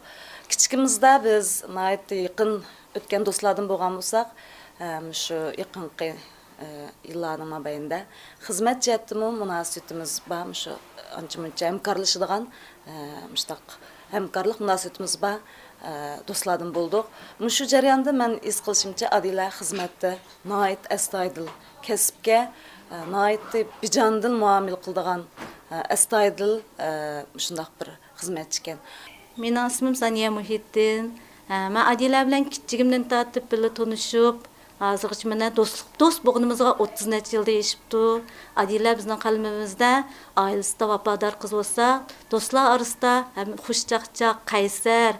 S15: Kichikimizda biz noyatdi yaqin o'tgan do'stlardan bo'lgan bo'lsak, shu yaqinqi yıllarning mobaynida xizmat jihatida munosabatimiz bor, shu ancha-muncha hamkorlashadigan mushtaq hamkorlik munosabatimiz bor do'stlardan bo'ldik. Shu jarayonda men his qilishimcha Adila xizmatda nihoyat astoydil kasbga nihoyat bijondil muomala qiladigan astoydil shundoq bir xizmatchi ekan.
S16: Mening ismim Saniya Muhiddin. Men Adila bilan kichigimdan tortib birga tanishib, hozirgacha mana do'st bo'lganimizga 30 necha yilda yetibdi. Adila bizning qalbimizda oilasida vafodor qiz bo'lsa, do'stlar orasida ham xushchaqchaq, qaysar,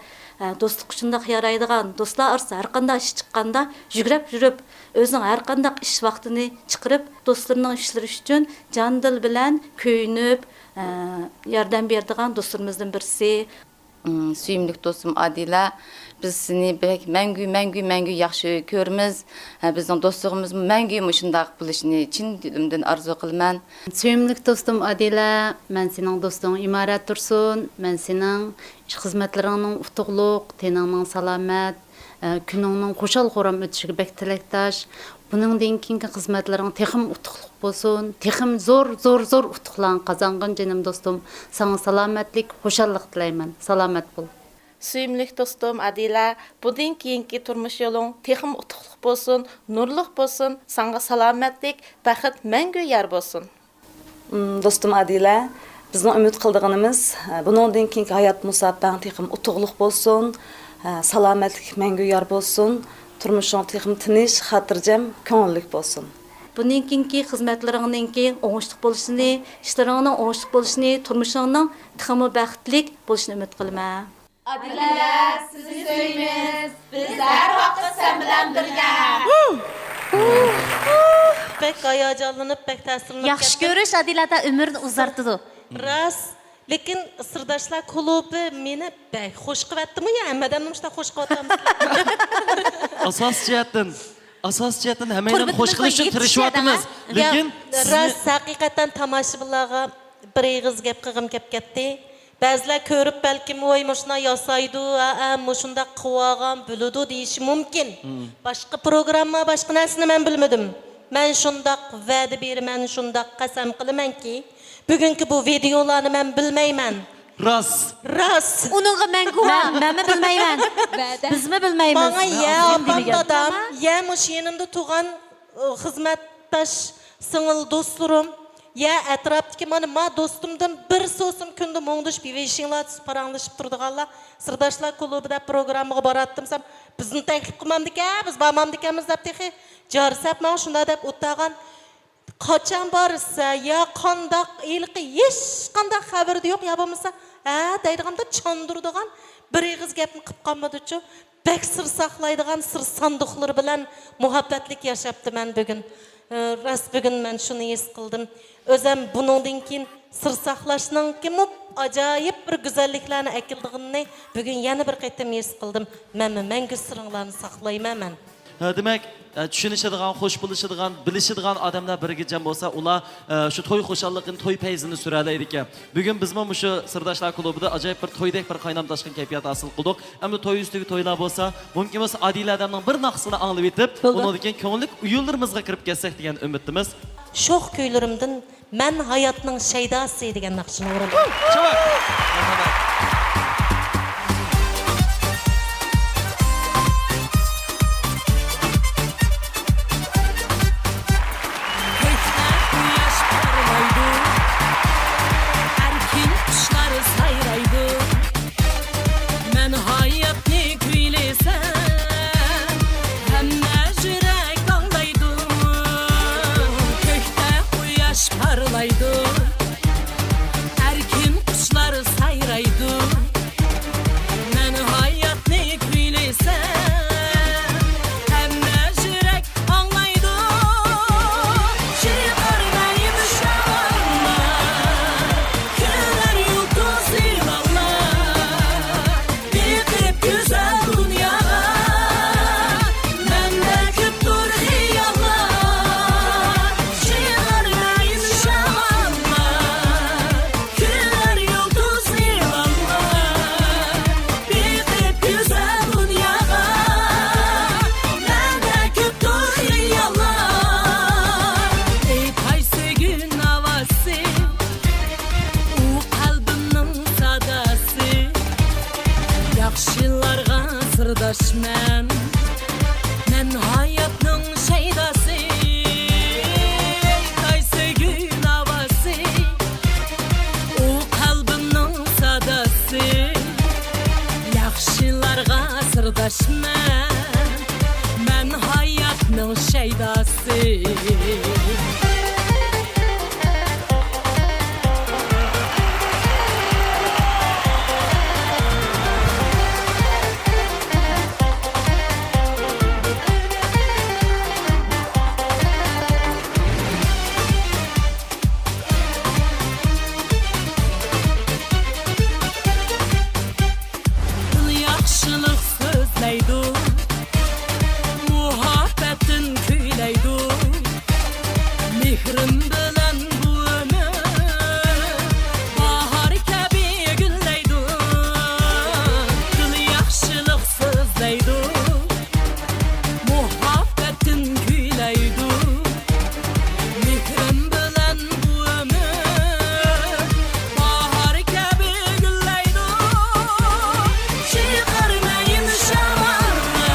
S16: do'stlik uchunda yaraydigan, do'stlar orasida har qanday ish chiqqanda yugurib, o'zining har qanday ish vaqtini chiqarib, do'stlarining ishlari uchun jon dil bilan ko'yinib, yordam beradigan do'stlarimizdan birisi.
S14: Suyimlik do'stim Adila, biz seni мәңгі yaxshi ko'ramiz. Bizning do'stligimiz мәңгі shunday bo'lishini chin dilimdan arzu qilaman.
S9: Suyimlik do'stim Adila, men sening do'sting Imorat Tursun, men sening xizmatlaringning utuqliq, teningning salomat, kuningning xushal-xuram o'tishiga bek tilakdosh. Buningdan keyingi xizmatlaring texim utuqliq bo'lsin, texim zo'r utuqlarni qozongan jonim do'stim. Sana salomatlik, xushallik tilayman. Salomat bo'l.
S13: Suyimlik do'stim Adila, bundan keyingi turmush yo'ling texim utuqliq bo'lsin, nurliq bo'lsin, sana salomatlik, baxt мәңгі yor bo'lsin.
S15: Do'stim Adila, bizning umid qilganimiz buningdan keyingi hayot musabbang texim utuqliq bo'lsin, salomatlik мәңгі yor bo'lsin. Turmushing texim tinch, xotirjam, ko'ngillik bo'lsin.
S16: Bundan keyingi xizmatlaringning o'ngishli bo'lishini, ishlaringning o'ngishli bo'lishini, turmushingning texmi baxtlik bo'lishini umid qilaman.
S3: Adila, sizni sevamiz. Biz har vaqt sen bilan birga.
S8: Bek hayajonlanib, bek ta'sirlanib.
S5: Yaxshi ko'rish Adilada umrni uzartidi.
S8: Ras, lekin sirdoshlar klubi meni bek xush qilyaptimi? Hammadan nimashda xush qilyapmiz.
S4: Asos jihatdan hammadan xush qilish uchun tirishyapmiz. Lekin
S8: ras haqiqatan tomoshabinlarga bir ig'iz gap qilgim kelib ketdi. Ba'zilar ko'rib balkim voy mushuna yasaydi, mushunda qilgan bo'ladi deyishi mumkin. Boshqa programma, boshqa narsani men bilmadim. Men shundaq va'da beraman, shundaq qasam qilamanki, bugungi bu videolarni men bilmayman.
S4: Ras.
S5: Uningga men guvoh. Men bilmayman. Bizmi bilmaymiz.
S8: Bana ya adam, ya mushinimda turgan xizmatdosh singil do'stlarim, ya atrofdagi ma do'stimdan bir so'zim kunda mo'ngdish beveshinglar paranglashib turdiganlar, sirdoshlar klubida programmaga boratdimsam, bizni taklif qilmamdik-a, biz bormamdik-miz deb texi jarsab men shunda deb o'tagan. Qachon borsa, ya qandaq ilqi hech qanday xabarda yo'q, ya bo'lmasa, deydiganda chondurdigan bir ig'iz gapni qilib qolmadi-chu, bek sir saqlaydigan sir sanduqlari bilan muhabbatlik yashapti men bugun. Rast bugun men shuni his qildim. O'zim buningdan keyin sir saqlashning kim ajoyib bir go'zalliklarni akildig'ini bugun yana bir qayta his qildim. Men mangu siringlarni saqlayman men.
S4: Demak, tushunishadigan, xush bo'lishadigan, bilishadigan odamlar birga jam bo'lsa, ular shu to'y xushalligini, to'y payzini suralaydi ekan. Bugun biz mana shu Sirdoshlar klubida ajoyib bir to'ydek bir qaynam tashqin kayfiyat hosil qildik. Endi to'y ustidagi to'ylar bo'lsa, mumkin bo'lsa Adila odamning bir naqsini anglab yetib, undan keyin ko'ngillik uyularimizga kirib kelsak degan umidimiz.
S8: Sho'x kuylarimdan men hayotning shaydosi degan naqshini o'radim.
S3: Erkin kuşları sayraydı. sırdaşman Men hayatның şeydası Qaysı gün havası O kalbimның sadası Yaxşılarga sırdaşman Men hayatның şeydası Yaxşılıq sözləydu Muhabbətin küyləydu Mihrim bilən bu ömür Bahar kəbi gülləydu Dil yaxşılıq sözləydu Muhabbətin küyləydu Mihrim bilən bu ömür Bahar kəbi gülləydu Çıkarmayın şamanla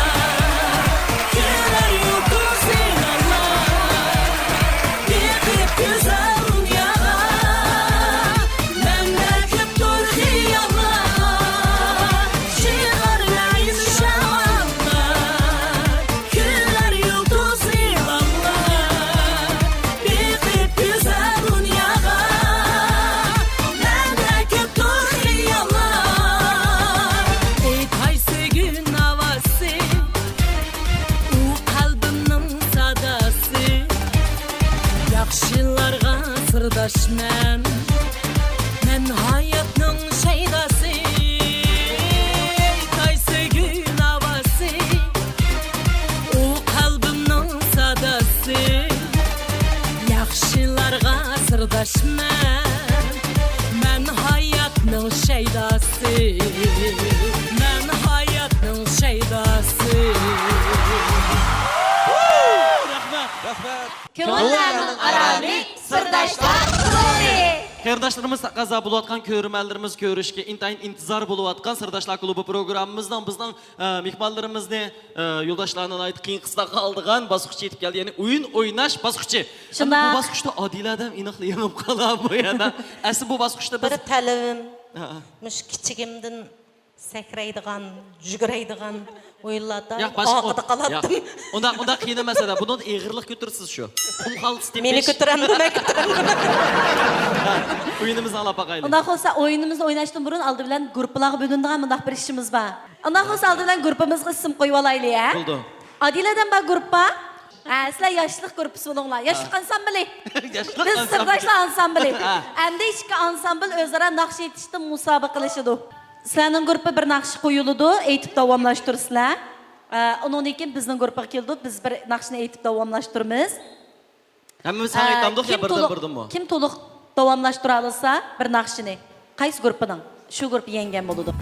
S3: Güller yurdu zinanla Yıkıp güzel dünyada Memleket dur hıyala Çıkarmayın şamanla Güller yurdu zinanla Yıkıp güzel dünyada Memleket dur hıyala Ey qaysı gün havası O kalbimның sadası Yaxşılarga sırdaşman Men hayatның şeydası Ey qaysı gün havası O kalbimның sadası Yaxşılarga sırdaşman Men hayatның şeydası Men hayatның şeydası
S5: Ko'ngillarning arami sirdoshlar klubi.
S4: Qardaşlarımız qaza bulayotgan ko'rmanlarimiz ko'rishga intayin intizor bo'layotgan Sirdoshlar klubi programmamizdan bizning mehmonlarimizni yo'ldoshlarning aytib qiyin qisda qoldigan bosqichga yetib keldi. Ya'ni o'yin o'ynash bosqichi.
S5: Shunda
S4: bu bosqichda Odiladam aniqli yengib qolgan bu yana. Asli bu bosqichda biz
S8: Bir talabim mush kichigimdan sakraydigan, yuguraydigan o'yinlarda oqida qoladim.
S4: Unda qiyin masala. Bundan eg'irlik ko'tirsiz shu. Pul xalq tepish.
S8: Meni ko'tiraman, men ko'tiraman.
S4: O'yinimizni alab baqaylik.
S5: Undan olsa o'yinimizni o'ynashdan burun oldi bilan guruhlarga bo'linadigan mundaq bir ishimiz bor. Undan olsa oldi bilan guruhimizga ism qo'yib olaylik, ha?
S4: Bo'ldi.
S5: Adiladan bor guruhpa. Sizlar yoshlik guruhi bo'linglar. Yoshlik ansambli. Biz sirdoshlar ansambli. Endi ikki ansambl o'zaro naqsh etishda musobaqa qilishadi. Sizlarning guruhi bir naqsh qo'yiladi, aytib davomlashtirsizlar. Undan keyin bizning guruhga keldi, biz bir naqshni aytib davomlashtiramiz.
S4: Hammamiz ham aytamdik ya birdan-birdinmi?
S5: Kim to'liq davomlashtira olsa bir naqshini, qaysi guruhning? Shu guruh yengan bo'ladi.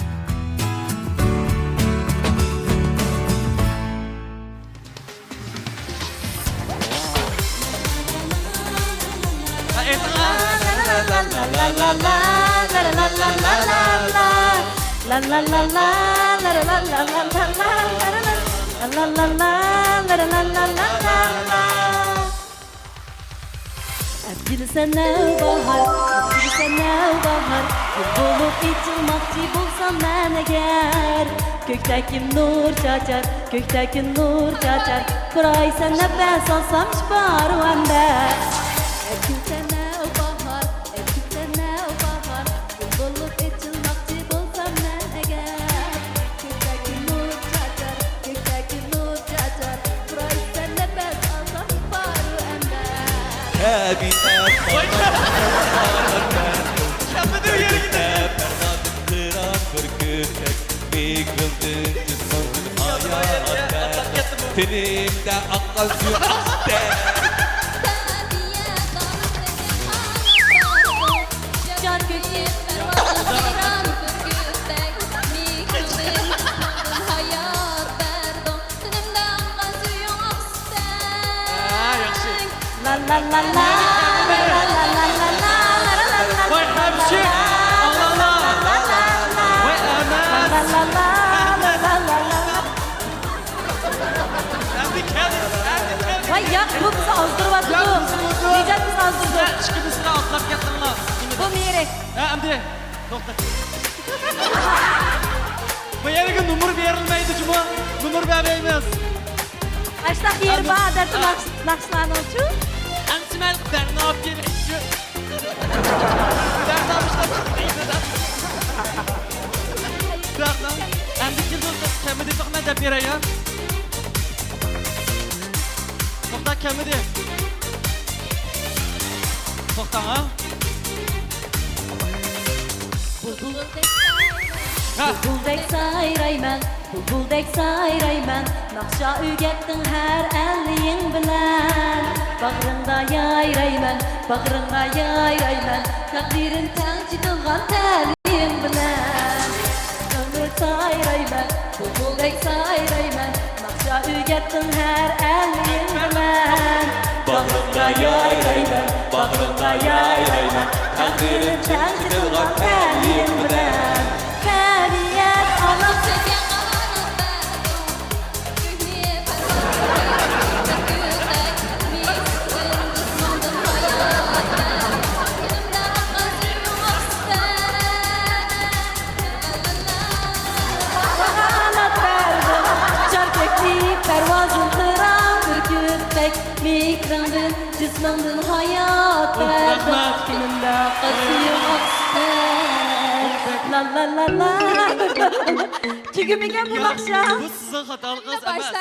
S5: Bilsene bahar, bilsene bahar Bulup içilmakçı bulsam ben eğer Gökteki nur çaçar, gökteki nur çaçar Kuray sen nefes alsam şiparu ende Bilsene bahar, bilsene bahar Bulup içilmakçı bulsam ben eğer Gökteki nur çaçar, gökteki nur çaçar Kuray sen nefes alsam şiparu ende
S2: Tenimde akan su aste
S5: La la la la la la la la la la.
S4: Vay hemşi! Allah Allah! Vay ana!
S5: yazdırdı.
S4: İkimizini atlap getirinler.
S5: Bu Mirek.
S4: Ha, Amdi. To'xta. Bu yerga numar berilmaydi, Cuma. Numar bermaymiz.
S5: Aşta yeri var, adatı naqshlarni uchu.
S4: Ansimal qizlarni olib kelishchi. Qizlarni olishlar deydi. Qizlarni endi keldi, kamida to'qman deb beray ya. To'xta kamida. To'xta ha.
S5: Bulbuldek sayrayman, bulbuldek sayrayman. Naqsha o'rgatding har aliying bilan. Bag'ringda yayrayman, bag'ringda yayrayman. Taqdirim tanchi to'lgan talim bilan. Ko'ngil sayrayman, bulbuldek sayrayman. Naqsha o'rgatding har aliying bilan. Bag'ringda yayrayman, bag'ringda yayrayman. Taqdirim tanchi to'lgan talim bilan. Feriyat alıp pervazın kıran ürkütmek mikrandın cismandın hayat verdim günümde kasıyor la la la la tügümüge bu akşam
S4: Bu sizin xatolig'ingiz emas.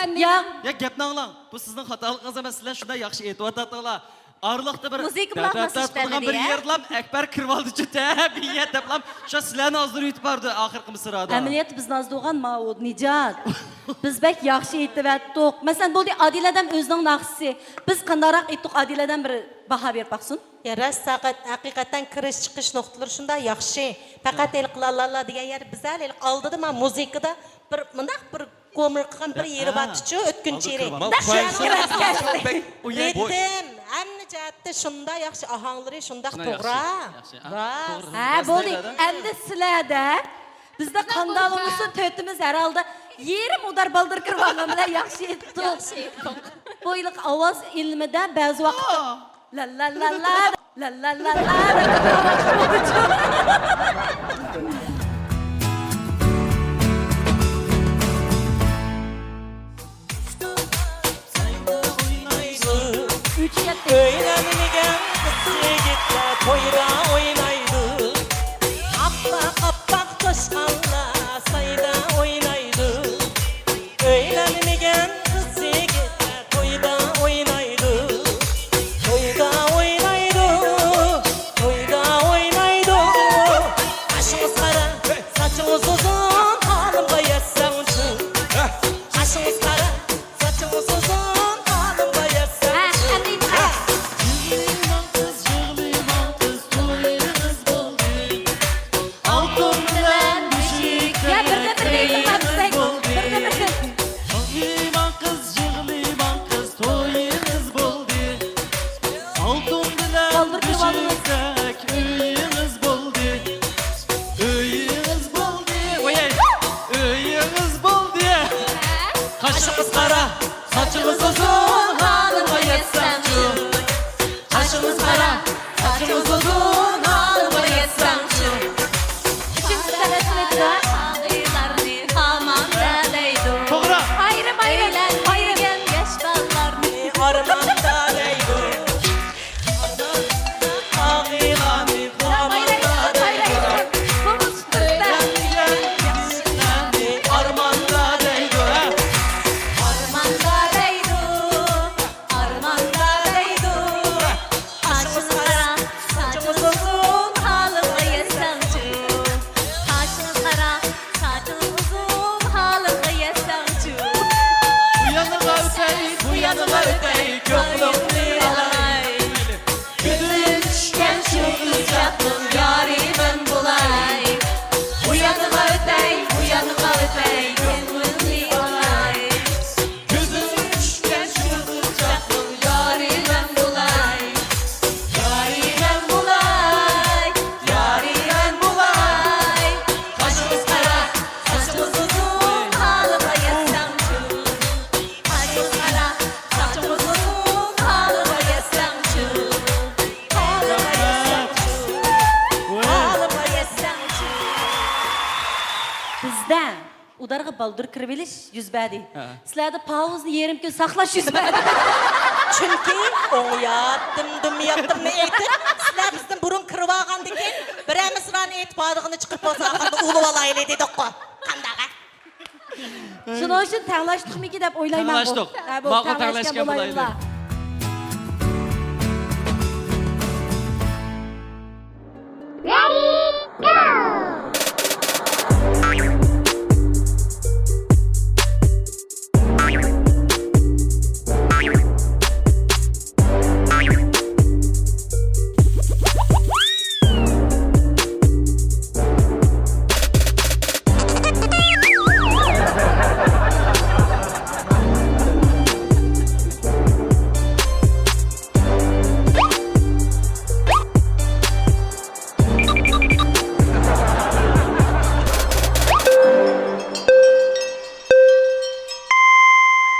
S5: ya
S4: gapni anglang. Bu sizin xatolig'ingiz emas. Sizlar shunday yaxshi aytyotatinglar. Arliqda bir
S5: Musiqa bilan
S4: qilgan bir yerlam Akbar kirib oldi juda tabiat deblam. Shu sizlarni hozir yutib bordi oxirgi misrada.
S5: Ameliyat biz nazdoğan Maud Nicat. Biz bek yaxshi aytibetdik. Masalan bo'ldi Adiladan o'zining naqsi. Biz qandaroq aytdik Adiladan bir baho berib baqsin.
S8: Ya rost haqiqatan kirish chiqish nuqtalari shunda yaxshi. Faqat el qilalala degan yer bizlar el oldida men musiqada bir mundaq bir ko'mir qilgan bir yeri batchi o'tkinchi yeri. Ritim, hamma jihatda shunda yaxshi ohanglari shunda to'g'ri.
S5: Ha bo'ldi. Endi sizlarda bizda qandalımızı tötümüz herhalde yerim udar baldır kırvanlar bilen yaxshi etdik. Boyliq ovoz ilmida ba'zi vaqtda la la la la la la la la
S3: Öylenmegen yigitlar to'yda o'ynaydi. Appak toshqanlar sayda o'ynaydi. Öylenmegen yigitlar to'yda o'ynaydi. To'yda o'ynaydi. To'yda o'ynaydi. Qashimiz qara, sochimiz uzun, halimga yetsanchi. Qashimiz qara, sochimiz uzun, halimga yetsanchi.
S4: Kaşımız kara, saçımız uzun, halıma yetsenci. Kaşımız kara, saçımız uzun, halıma yetsenci.
S5: Üçüncü senesinde ağrılarını aman deleydi.
S4: Toğra.
S5: Ayrım ayrım ayrım yaş ballarını
S3: Armanda leydi. Ağılanı armanda leydi. Armanda leydi. Armanda leydi.
S5: sen için. Bizden udarga baldır kirveliş yüz badi. Sizlerde pauzni yerim gün saklaş yüz badi.
S8: Çünkü o yaptım, dım yaptım ne etip, sizler bizden burun kırıp algan diken, birimiz ran et bağdığını çıkıp olsa akıllı ulu valayla dedik o. Kandağa.
S5: Şunun için tanlaştık mı ki dep oylayman bu.
S4: Tanlaştık. Makul tanlaşken bulaydı.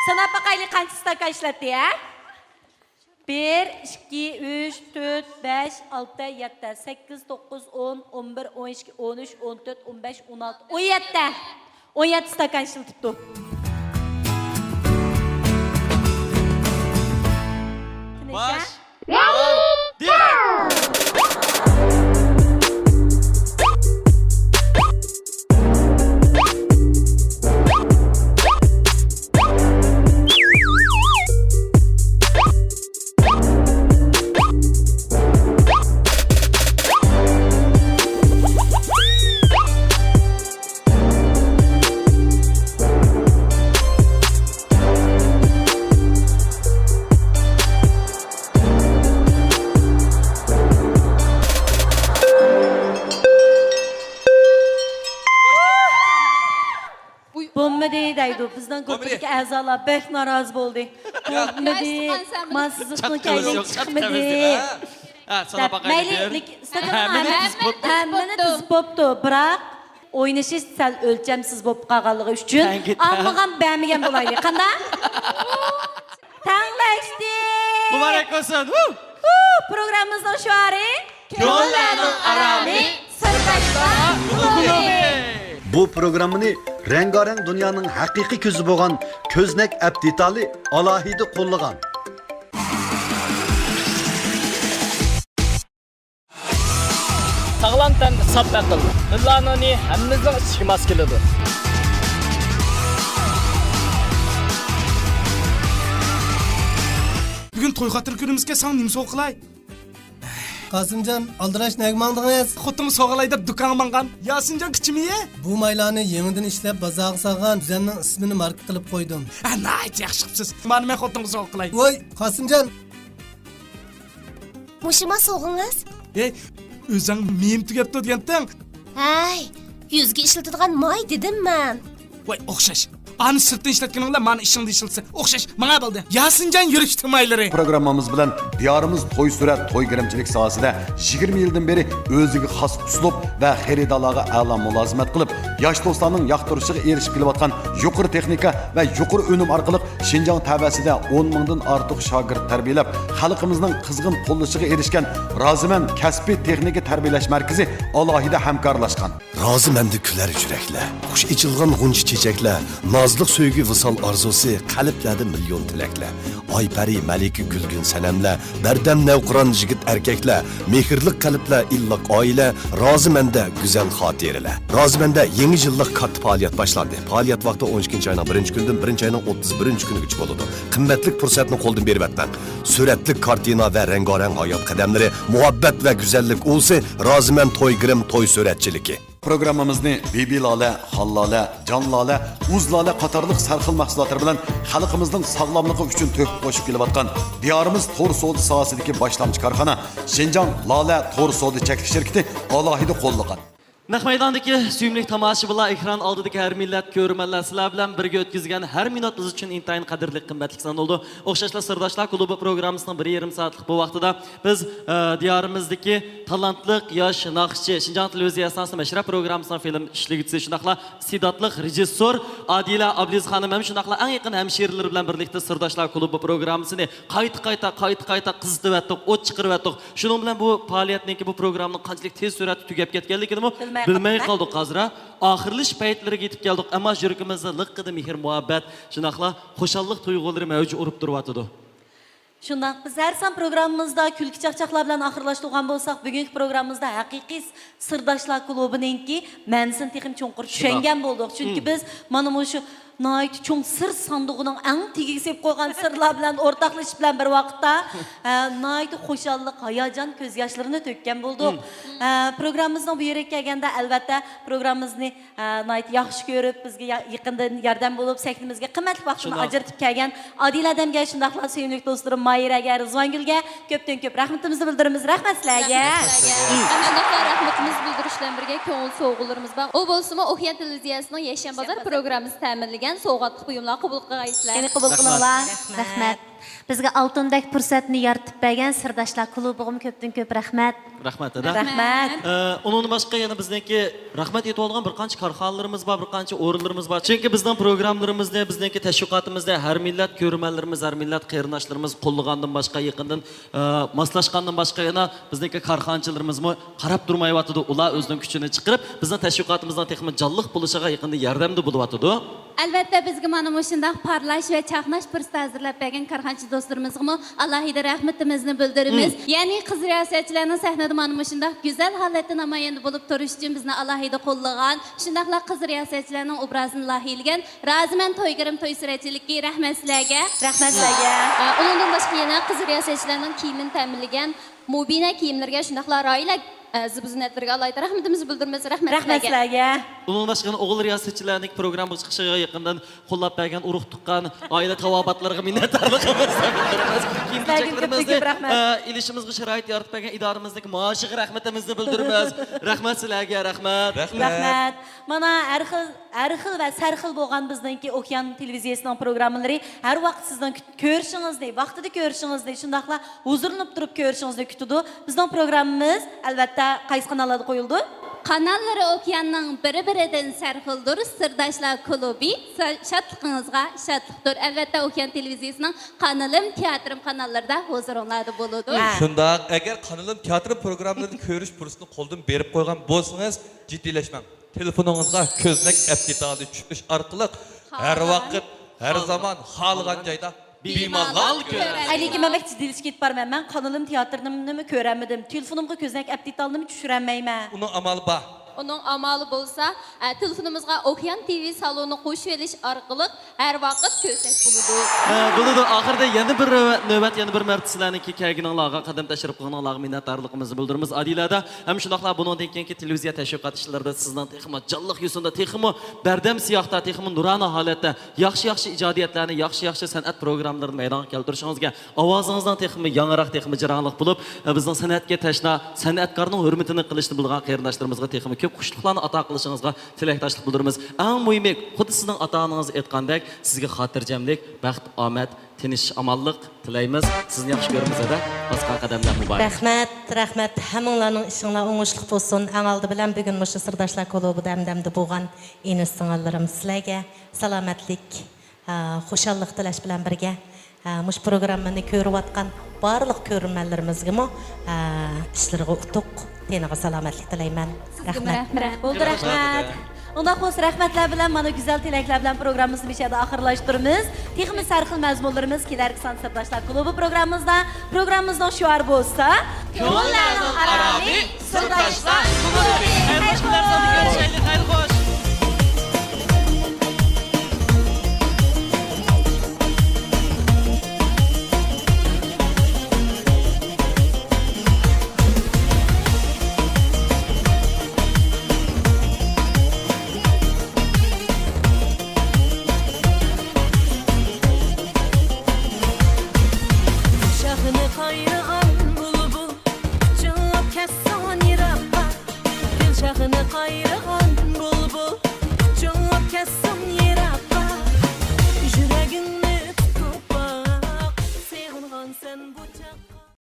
S5: Sana bakaylı kaç stakan işletti ya? 1, 2, 3, 4, 5, 6, 7, 8, 9, 10, 11, 12, 13, 14, 15, 16, 17. 17 stakan işletipti.
S4: Baş.
S5: Bo'lmadi deydi. Bizdan ko'pchilik a'zolar bek norozi bo'ldi. Bo'lmadi. Men sizni qilgan chiqmadi.
S4: Ha, sana bakaylı.
S5: Hammani tuzib bo'pti, biroq o'ynashi sal o'lchamsiz bo'lib qolganligi uchun ammagan bermagan bo'laydi. Qanday? Tanglashdi.
S4: Muborak olsun.
S5: Programmamizning shuari
S4: Ko'llarning arami
S5: sirqashda
S1: Bu programını rengarenk dünyanın hakiki közü boğan Köznek Abditali alahidi qo'llagan.
S17: Sağlam tan sap aql. Millanoni hammamizning ichiga mos keladi.
S2: Bugun to'y xotir kunimizga san nima sovg'a qilay?
S18: Qasımcan, aldiraş nägmandingiz?
S2: Xotinni sovg'alay deb do'konga mangan. Yasinjon kichimiye?
S18: Bu maylarni yengidin ishlab bozorga solgan düzenning ismini marka qilib qo'ydim.
S2: Ha, nayt yaxshi qilibsiz. Mana men xotinga sovg'a qilay.
S18: Voy, Qasımcan.
S19: Mushima sog'ingiz?
S2: Ey, o'zing miyim tugatdi deganding.
S19: Hay, yuzga ishlatadigan may dedim men.
S2: Voy, o'xshash. Ani sirtdan ishlatganinglar meni ishingda ishlatsa, o'xshash. Menga bo'ldi. Yasinjon yurish temaylari.
S1: Programmamız bilan diyorimiz to'y surat, to'y girimchilik sohasida 20 yildan beri o'ziga xos uslub va xaridorlarga a'lo mulozimat qilib, yosh do'stlarning yoqtirishiga erishib kelayotgan yuqori texnika va yuqori unum orqali Şinjan tavasida 10 mingdan ortiq shogird tarbiyalab, xalqimizning qizg'in qo'llashiga erishgan Roziman kasbiy texnika tarbiyalash markazi alohida hamkorlashgan.
S20: Rozimanda kular yuraklar, xush ichilgan g'unchi chechaklar, nozliq so'ygi visol orzusi, qalblarda million tilaklar. Oypari maliki gulgun sanamlar, bardam navqiron yigit erkaklar, mehrli qalblar, illiq oila, rozimanda go'zal xotiralar. Rozimanda yangi yillik katta faoliyat boshlandi. Faoliyat vaqti 12-oyning 1-kundan 1-oyning 31-kunigacha bo'ladi. Qimmatli fursatni qo'ldan berib atmang. Suratli kartina va rangorang hayot qadamlari, muhabbat va go'zallik o'lsa, Roziman to'y girim to'y suratchiligi.
S1: Programmamizni Bibi Lola, Hallala, Jon Lola, Uz Lola qatorliq sarxil mahsulotlar bilan xalqimizning sog'lomligi uchun to'p qo'shib kelayotgan diyorimiz to'r savdo sohasidagi boshlamchi korxona Şinjan Lola to'r savdo cheklik shirkati alohida qo'llagan.
S4: Naq maydondagi suyumli tomoshabinlar, ekran oldidagi har millat ko'rmanlar sizlar bilan birga o'tkazgan har minut biz uchun intayin qadrli qimmatli sanaldi. O'xshashlar Sirdoshlar klubi programmasining 1,5 soatlik bu vaqtida biz diyorimizdagi talantli yosh naqshchi Shinjon televiziyasining Mashrab programmasining film ishlig'uvchisi shunaqla iste'dodli rejissyor Adila Abdulaziz xonim ham shunaqla eng yaqin hamshiralar bilan birlikda Sirdoshlar klubi programmasini qayta qizitib o'tdik, o't chiqarib o'tdik. Shuning bilan bu faoliyatniki bu programmaning qanchalik tez suratda tugab ketganligini bilmay qoldik hozir. Oxirlish paytlariga yetib keldik, ammo yuragimizda liqqida mehr muhabbat, shunaqla xushallik tuyg'ulari mavjud urib turyapti.
S5: Shundan biz her son programımızda külki çaqçaqlar bilan oxirlashtirgan bo'lsak, bugungi programımızda haqiqiy Sirdoshlar klubininki ma'nisini texim cho'nqir tushungan bo'ldik. Chunki biz mana shu Nait çoğun sır sandığının en tigizip koygan sırlar bilen ortaklaşıp bilen bir vakitte Nait hoşallık, hayacan, gözyaşlarını tökken bulduk. Programımızdan bu yere gelgende elbette programımızı Nait yaxşı görüp bizge yakından yardım bulup sektimizge kıymetli vaktini acırtıp gelgen Adil Adem'ge şundakla sevimlik dostlarım Mayir'e, Rızvangül'ge köpten köp rahmetimizi bildirimiz. Rahmet sizlerge.
S7: Rahmetimiz bildirişten birge köngül soğuğularımız var. O bolsuma Oxyan televiziyasının Yaşam Bazar programımızı təminləgən soğuqatlıq buyumlar qabul qılğaysızlar.
S5: Yeni qabul qılınlar.
S19: Rahmet. Bizga altındek fursatni yaratib bergan Sirdoshlar klubig'im ko'pdan ko'p rahmat.
S4: Rahmat.
S5: Rahmat.
S4: Onun başqa yana bizniki rahmat etib olgan bir qancha korxonalarimiz bor, bir qancha o'rinlarimiz bor. Chunki bizning programmalarimizda, bizniki tashviqotimizda har millat ko'rmanlarimiz, har millat qarindoshlarimiz qo'llagandan boshqa yaqindan moslashgandan boshqa yana bizniki korxonachilarimiz qarab turmayapti. Ular o'zining kuchini chiqarib, bizning tashviqotimizdan texnik jonliq bo'lishiga yaqinda yordamda bo'lyapti.
S9: Albatta bizga mana shunday parlash va chaqnash fursati hazırlab bergan korxonachi do'stlarimizga alohida rahmatimizni bildiramiz. Ya'ni qiz riyosatchilarning sahnada mana shunday go'zal holatda namoyon bo'lib turish uchun bizni alohida qo'llagan, shundaqla qiz riyosatchilarning obrazini loyihalangan Raziman To'ygirim to'ysirachiligi rahmat sizlarga.
S5: Rahmat sizlarga.
S7: Undan boshqa yana qiz riyosatchilarning kiyimini ta'minlagan Mubina kiyimlarga shundaqla Roila zibuzunatlarga alohida rahmatimizni bildiramiz.
S5: Rahmat sizlarga.
S4: Bunun başqa o'g'il riyosatchilarning programma chiqishiga yaqindan qo'llab bergan, urug' tuqqan oila tavobatlarga minnatdorligimizni bildiramiz. İlişimizga sharoit yaratib bergan idoramizdagi maoshiga rahmatimizni bildiramiz. Rahmat sizlarga, rahmat.
S5: Rahmat. Mana har xil va sarxil bo'lgan bizningki Oxyan televiziyasining programmalari har vaqt sizdan ko'rishingizni, vaqtida ko'rishingizni, shundaqla huzurlanib turib ko'rishingizni kutadi. Bizning programmamiz albatta qaysi kanallarda qo'yildi?
S9: Kanallari Oxyanning biri-biridan sarxildir. Sirdoshlar klubi shodligingizga shodlikdir. Albatta Oxyan televiziyasining Kanalim teatrim kanallarida huzuringlarda bo'ladi.
S6: Shundaq, agar Kanalim teatrim programmalarini ko'rish fursatini qo'ldan berib qo'ygan bo'lsangiz, jiddiylashmang. Telefoningizga ko'znak aptitali tushish orqali har vaqt, har zaman xohlagan joyda bemalol ko'rasiz.
S5: Lekin men jiddiylik ketib borman. Men Kanalim teatrini ko'ramadim. Telefonimga ko'znak aptitalni tushirmayman.
S6: Uning amali bor.
S7: Onun amalı bolsa, telefonumuzga Oxyan TV salonu qo'shib elish orqali har vaqt ko'rsak bo'ladi.
S4: Bo'ladi. Oxirida yana bir navbat, yana bir marta sizlarniki kelganinglarga qadam tashrif qilganinglarga minnatdorligimizni bildiramiz. Adilada ham shundoqla bundan keyingi televiziya tashviqot ishlarida sizdan texmo jonliq yuzunda, texmo bardam siyohda, texmo nurona holatda yaxshi ijodiyatlarni, yaxshi san'at programmalarini maydonga keltirishingizga, ovozingizdan texmo yangiroq, texmo jironliq bo'lib, bizning san'atga tashna, san'atkorning hurmatini qilishni bilgan qarindoshlarimizga texmo ko'p xushliklarni ato qilishingizga tilakdoshlik bildiramiz. Eng muhimi, xuddi sizning ota-onangiz aytgandek, sizga xotirjamlik, baxt, omad, tinch, omonlik tilaymiz. Sizni yaxshi ko'ramiz-da. Bosgan qadamlar muborak.
S8: Rahmat. Hammanglarning ishinglar o'ngishli bo'lsin. Eng oldi bilan bugun mushu Sirdoshlar klubi damdamda bo'lgan inish sing'illarim sizlarga salomatlik, xushallik tilash bilan birga mush programmani ko'rayotgan barliq ko'rmanlarimizga ishlariga utuq, teniga salomatlik tilayman. Rahmat.
S5: Bo'ldi, rahmat. Unda xo'sh rahmatlar bilan mana go'zal tilaklar bilan programmamizni beshada oxirlashtiramiz. Texnik sarxil mazmunlarimiz kelarki son Sirdoshlar klubi programmamizning shuar bo'lsa, ko'ngillarning aromi Sirdoshlar klubi. Xayr xo'sh.
S3: Qaynagan bulbul, çınlap kessan yirappa, gül dağını qayırğan